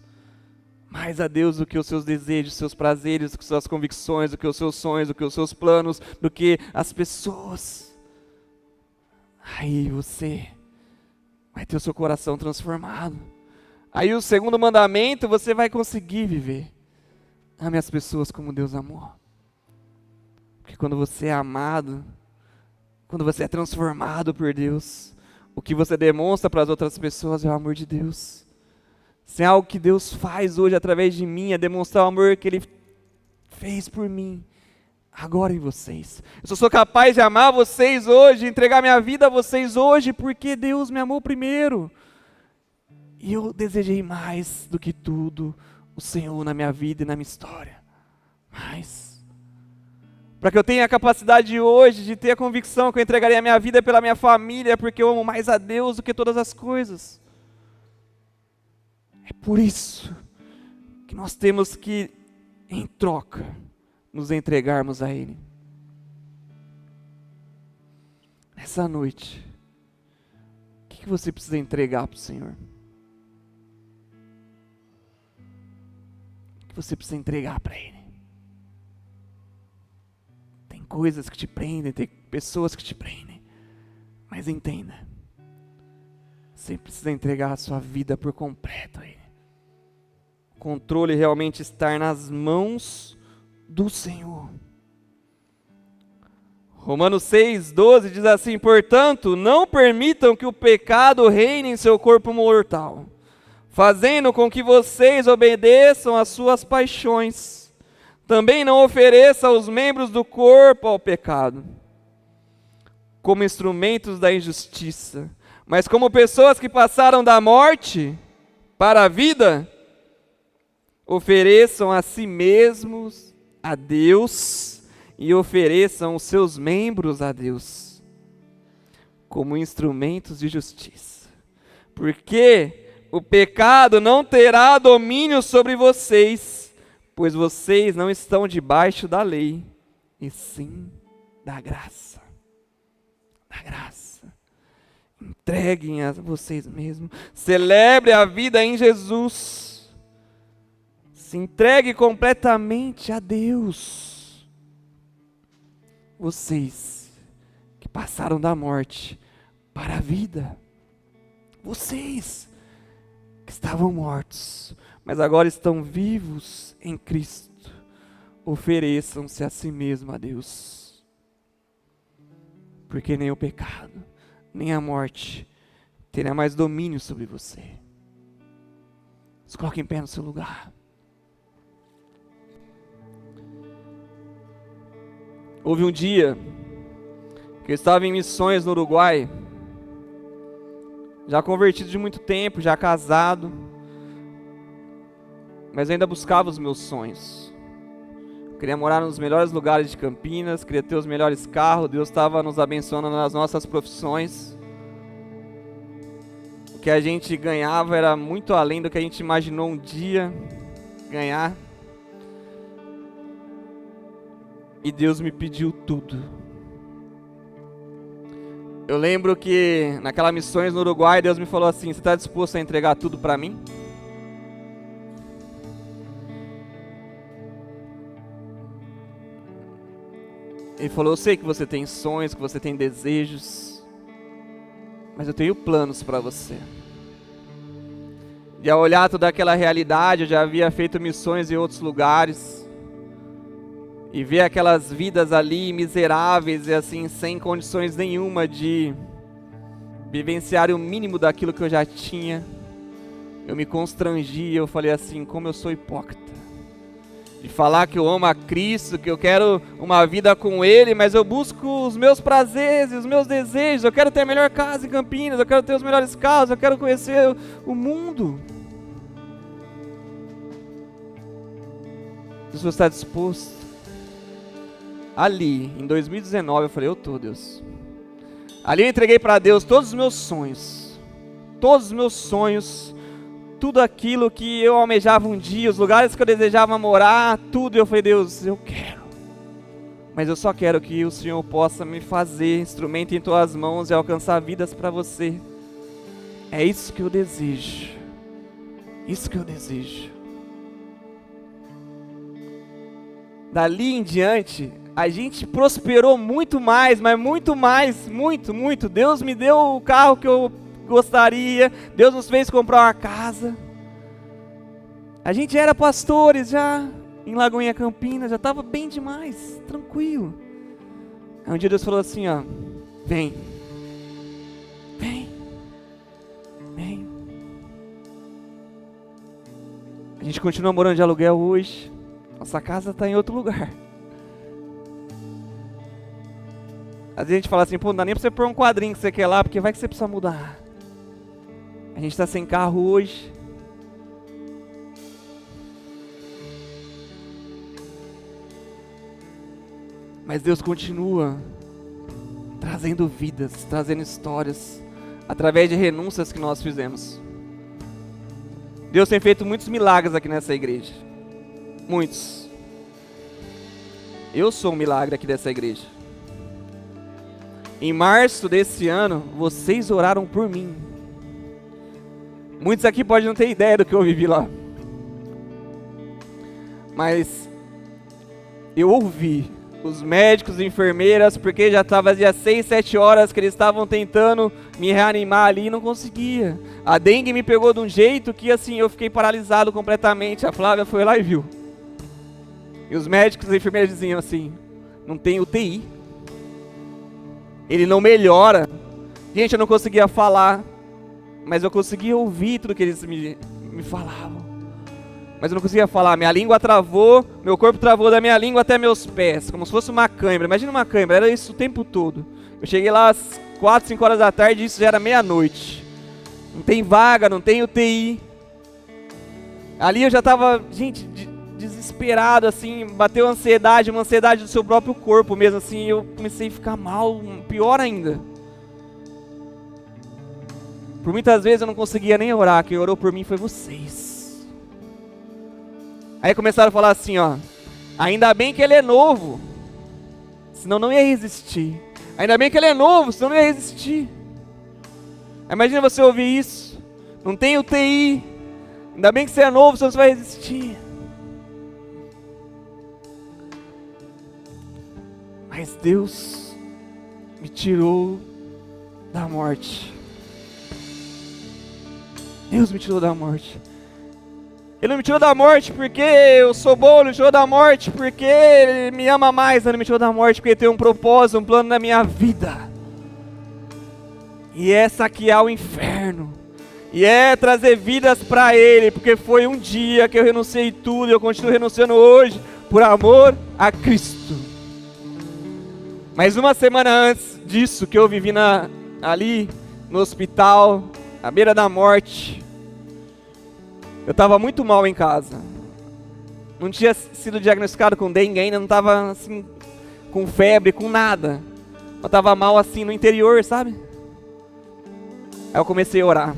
Mais a Deus do que os seus desejos, os seus prazeres, do que as suas convicções, do que os seus sonhos, do que os seus planos, do que as pessoas. Aí você vai ter o seu coração transformado. Aí o segundo mandamento, você vai conseguir viver. Ame as pessoas como Deus amou. Porque quando você é amado, quando você é transformado por Deus, o que você demonstra para as outras pessoas é o amor de Deus. Se é algo que Deus faz hoje através de mim, é demonstrar o amor que Ele fez por mim, agora em vocês. Eu só sou capaz de amar vocês hoje, entregar minha vida a vocês hoje, porque Deus me amou primeiro. E eu desejei mais do que tudo o Senhor na minha vida e na minha história. Mais. Para que eu tenha a capacidade hoje de ter a convicção que eu entregaria a minha vida pela minha família, porque eu amo mais a Deus do que todas as coisas. É por isso que nós temos que, em troca, nos entregarmos a Ele. Nessa noite, o que você precisa entregar para o Senhor? O que você precisa entregar para Ele? Tem coisas que te prendem, tem pessoas que te prendem, mas entenda, você precisa entregar a sua vida por completo a Ele. O controle realmente estar nas mãos do Senhor. Romanos 6:12 diz assim: portanto, não permitam que o pecado reine em seu corpo mortal, fazendo com que vocês obedeçam às suas paixões. Também não ofereça os membros do corpo ao pecado, como instrumentos da injustiça, mas como pessoas que passaram da morte para a vida. Ofereçam a si mesmos a Deus e ofereçam os seus membros a Deus como instrumentos de justiça. Porque o pecado não terá domínio sobre vocês, pois vocês não estão debaixo da lei, e sim da graça. Da graça. Entreguem a vocês mesmos. Celebre a vida em Jesus. Se entregue completamente a Deus. Vocês que passaram da morte para a vida. Vocês que estavam mortos, mas agora estão vivos em Cristo. Ofereçam-se a si mesmo a Deus. Porque nem o pecado, nem a morte terá mais domínio sobre você. Se coloque em pé no seu lugar. Houve um dia que eu estava em missões no Uruguai, já convertido de muito tempo, já casado, mas ainda buscava os meus sonhos. Eu queria morar nos melhores lugares de Campinas, queria ter os melhores carros. Deus estava nos abençoando nas nossas profissões. O que a gente ganhava era muito além do que a gente imaginou um dia ganhar. E Deus me pediu tudo. Eu lembro que naquelas missões no Uruguai, Deus me falou assim: você está disposto a entregar tudo para mim? Ele falou: eu sei que você tem sonhos, que você tem desejos, mas eu tenho planos para você. E ao olhar toda aquela realidade, eu já havia feito missões em outros lugares, e ver aquelas vidas ali miseráveis e assim, sem condições nenhuma de vivenciar o mínimo daquilo que eu já tinha, eu me constrangi. Eu falei assim: como eu sou hipócrita de falar que eu amo a Cristo, que eu quero uma vida com Ele, mas eu busco os meus prazeres, os meus desejos. Eu quero ter a melhor casa em Campinas, eu quero ter os melhores carros, eu quero conhecer o mundo. Se você está disposto, ali, em 2019, eu falei: eu tô, Deus. Ali eu entreguei para Deus todos os meus sonhos, tudo aquilo que eu almejava um dia, os lugares que eu desejava morar, tudo. Eu falei: Deus, eu quero, mas eu só quero que o Senhor possa me fazer instrumento em tuas mãos e alcançar vidas para você. É isso que eu desejo, isso que eu desejo. Dali em diante, a gente prosperou muito mais, mas muito mais, muito. Deus me deu o carro que eu gostaria. Deus nos fez comprar uma casa. A gente era pastores já em Lagoinha, Campinas, já estava bem demais, tranquilo. Aí um dia Deus falou assim, ó, vem. A gente continua morando de aluguel hoje. Nossa casa está em outro lugar. Às vezes a gente fala assim, pô, não dá nem para você pôr um quadrinho que você quer lá, porque vai que você precisa mudar. A gente está sem carro hoje. Mas Deus continua trazendo vidas, trazendo histórias, através de renúncias que nós fizemos. Deus tem feito muitos milagres aqui nessa igreja. Muitos. Eu sou um milagre aqui dessa igreja. Em março desse ano, vocês oraram por mim. Muitos aqui podem não ter ideia do que eu vivi lá. Mas eu ouvi os médicos e enfermeiras, porque já estava dia 6, 7 horas que eles estavam tentando me reanimar ali e não conseguia. A dengue me pegou de um jeito que assim, eu fiquei paralisado completamente. A Flávia foi lá e viu. E os médicos e enfermeiras diziam assim, não tem UTI. Ele não melhora. Gente, eu não conseguia falar, mas eu conseguia ouvir tudo que eles me falavam. Mas eu não conseguia falar, minha língua travou, meu corpo travou da minha língua até meus pés, como se fosse uma cãibra. Imagina uma cãibra, era isso o tempo todo. Eu cheguei lá às 4, 5 horas da tarde e isso já era meia-noite. Não tem vaga, não tem UTI. Ali eu já estava, gente, desesperado, assim, bateu ansiedade, uma ansiedade do seu próprio corpo mesmo, assim, eu comecei a ficar mal, pior ainda. Por muitas vezes eu não conseguia nem orar, quem orou por mim foi vocês. Aí começaram a falar assim, ó, ainda bem que ele é novo, senão não ia resistir. Ainda bem que ele é novo, senão não ia resistir. Imagina você ouvir isso, não tem UTI, ainda bem que você é novo, senão você vai resistir. Mas Deus me tirou da morte. Deus me tirou da morte. Ele não me tirou da morte porque eu sou bom, ele me tirou da morte porque ele me ama mais, ele me tirou da morte porque ele tem um propósito, um plano na minha vida. E é saquear o inferno. E é trazer vidas para ele, porque foi um dia que eu renunciei tudo e eu continuo renunciando hoje por amor a Cristo. Mas uma semana antes disso que eu vivi ali no hospital, à beira da morte, eu estava muito mal em casa. Não tinha sido diagnosticado com dengue ainda, não estava assim, com febre, com nada. Eu estava mal assim no interior, sabe? Aí eu comecei a orar.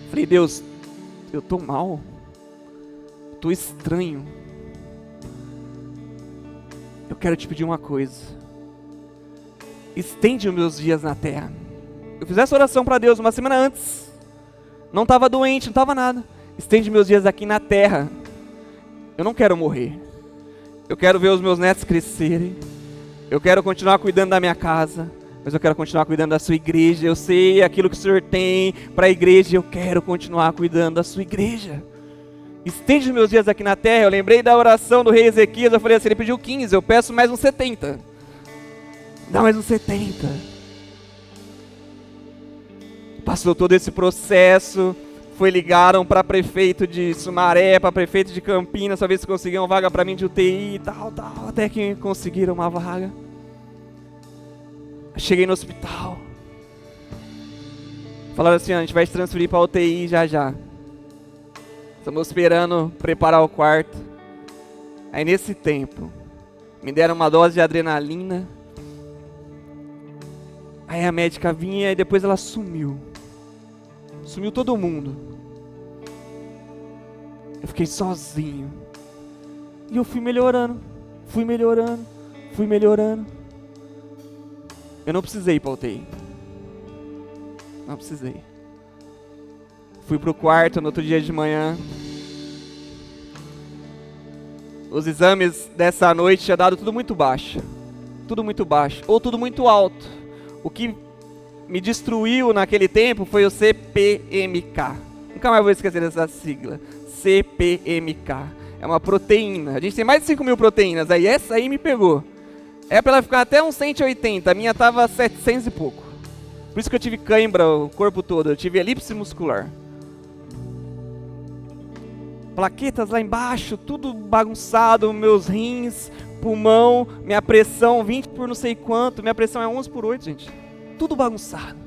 Falei, Deus, eu estou mal. Estou estranho. Eu quero te pedir uma coisa. Estende os meus dias na terra. Eu fiz essa oração para Deus uma semana antes. Não estava doente, não estava nada. Estende meus dias aqui na terra. Eu não quero morrer. Eu quero ver os meus netos crescerem. Eu quero continuar cuidando da minha casa. Mas eu quero continuar cuidando da sua igreja. Eu sei aquilo que o Senhor tem para a igreja. Eu quero continuar cuidando da sua igreja. Estende os meus dias aqui na terra. Eu lembrei da oração do rei Ezequias. Eu falei assim, ele pediu 15. Eu peço mais uns 70. Dá mais uns 70. Passou todo esse processo. Ligaram para prefeito de Sumaré, para prefeito de Campinas, para ver se conseguiam vaga para mim de UTI e tal, até que conseguiram uma vaga. Cheguei no hospital. Falaram assim, a gente vai te transferir para UTI já. Estamos esperando preparar o quarto. Aí nesse tempo, me deram uma dose de adrenalina. Aí a médica vinha e depois ela sumiu. Sumiu todo mundo. Eu fiquei sozinho. E eu fui melhorando. Eu não precisei ir para UTI. Não precisei. Fui pro quarto no outro dia de manhã. Os exames dessa noite tinham dado tudo muito baixo. Tudo muito baixo. Ou tudo muito alto. O que me destruiu naquele tempo foi o CPMK. Nunca mais vou esquecer dessa sigla. CPMK. É uma proteína. A gente tem mais de 5.000 proteínas. Aí essa aí me pegou. É para ela ficar até uns 180. A minha tava 700 e pouco. Por isso que eu tive cãibra o corpo todo. Eu tive elipse muscular. Plaquetas lá embaixo, tudo bagunçado. Meus rins, pulmão, minha pressão 20 por não sei quanto. Minha pressão é 11 por 8, gente. Tudo bagunçado.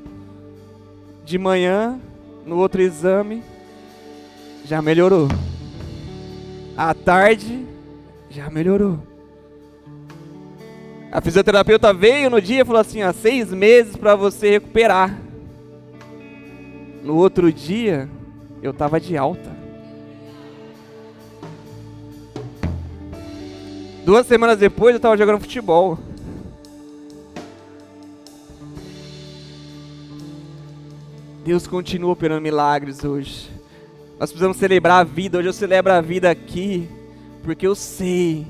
De manhã, no outro exame, já melhorou. À tarde, já melhorou. A fisioterapeuta veio no dia e falou assim, 6 meses para você recuperar. No outro dia, eu estava de alta. 2 semanas depois, eu estava jogando futebol. Deus continua operando milagres hoje. Nós precisamos celebrar a vida. Hoje eu celebro a vida aqui, porque eu sei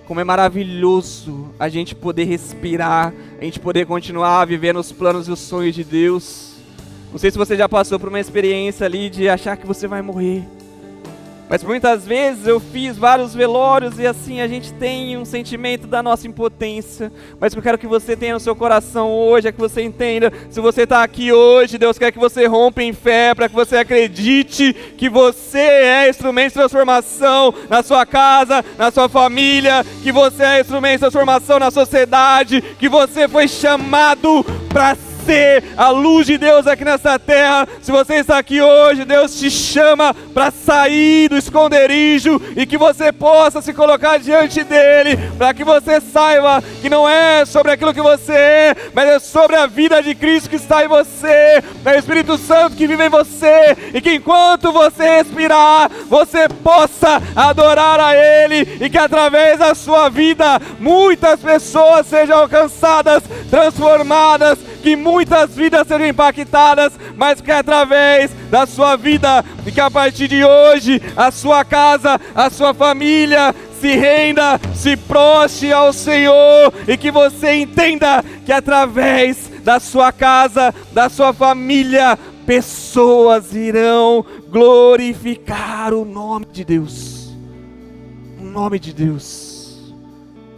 como é maravilhoso a gente poder respirar, a gente poder continuar vivendo os planos e os sonhos de Deus. Não sei se você já passou por uma experiência ali de achar que você vai morrer. Mas muitas vezes eu fiz vários velórios e assim a gente tem um sentimento da nossa impotência. Mas o que eu quero que você tenha no seu coração hoje é que você entenda, se você está aqui hoje, Deus quer que você rompa em fé, para que você acredite que você é instrumento de transformação na sua casa, na sua família, que você é instrumento de transformação na sociedade, que você foi chamado para ser a luz de Deus aqui nessa terra. Se você está aqui hoje, Deus te chama para sair do esconderijo e que você possa se colocar diante dele, para que você saiba que não é sobre aquilo que você é, mas é sobre a vida de Cristo que está em você, é o Espírito Santo que vive em você, e que enquanto você respirar, você possa adorar a Ele, e que através da sua vida muitas pessoas sejam alcançadas, transformadas, que muitas vidas sejam impactadas, mas que através da sua vida, e que a partir de hoje, a sua casa, a sua família se renda, se prostre ao Senhor, e que você entenda que através da sua casa, da sua família, pessoas irão glorificar o nome de Deus. O nome de Deus.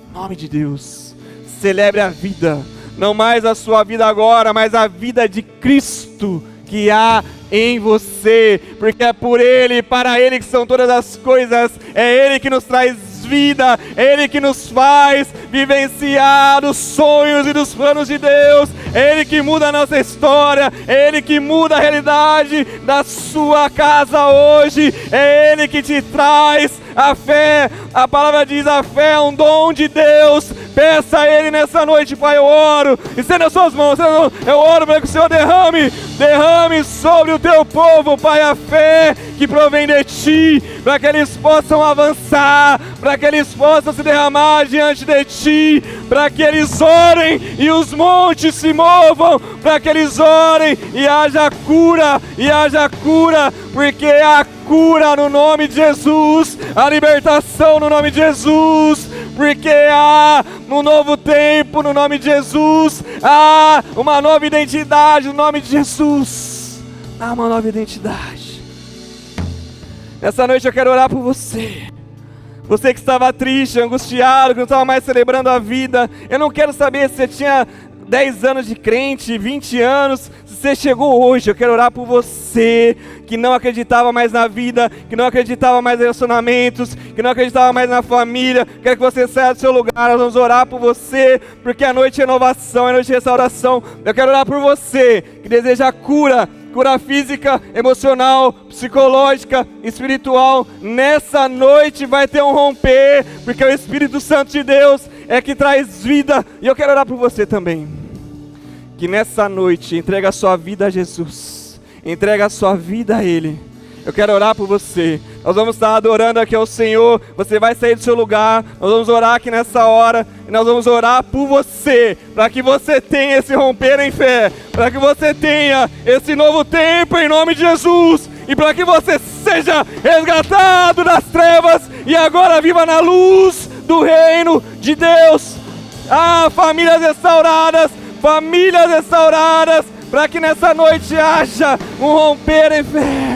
O nome de Deus. Celebre a vida. Não mais a sua vida agora, mas a vida de Cristo que há em você, porque é por Ele, para Ele que são todas as coisas, é Ele que nos traz vida, é Ele que nos faz vivenciar os sonhos e dos planos de Deus, é Ele que muda a nossa história, é Ele que muda a realidade da sua casa hoje, é Ele que te traz a fé. A palavra diz: a fé é um dom de Deus. Peça a Ele nessa noite, Pai. Eu oro, estenda as suas mãos, eu oro para que o Senhor derrame sobre o teu povo, Pai, a fé que provém de Ti, para que eles possam avançar, para que eles possam se derramar diante de Ti, para que eles orem e os montes se movam, para que eles orem e haja cura, porque há cura no nome de Jesus, a libertação no nome de Jesus, porque há um novo tempo no nome de Jesus, há uma nova identidade no nome de Jesus, há uma nova identidade. Nessa noite eu quero orar por você. Você que estava triste, angustiado, que não estava mais celebrando a vida. Eu não quero saber se você tinha 10 anos de crente, 20 anos, se você chegou hoje. Eu quero orar por você que não acreditava mais na vida, que não acreditava mais em relacionamentos, que não acreditava mais na família. Quero que você saia do seu lugar, nós vamos orar por você, porque a noite é renovação, é noite de restauração. Eu quero orar por você que deseja cura física, emocional, psicológica, espiritual. Nessa noite vai ter um romper, porque o Espírito Santo de Deus é que traz vida. E eu quero orar por você também, que nessa noite entrega a sua vida a Jesus, entrega a sua vida a Ele. Eu quero orar por você. Nós vamos estar adorando aqui ao Senhor. Você vai sair do seu lugar. Nós vamos orar aqui nessa hora. E nós vamos orar por você, para que você tenha esse romper em fé, para que você tenha esse novo tempo em nome de Jesus, e para que você seja resgatado das trevas e agora viva na luz do reino de Deus. Famílias restauradas, para que nessa noite haja um romper em fé.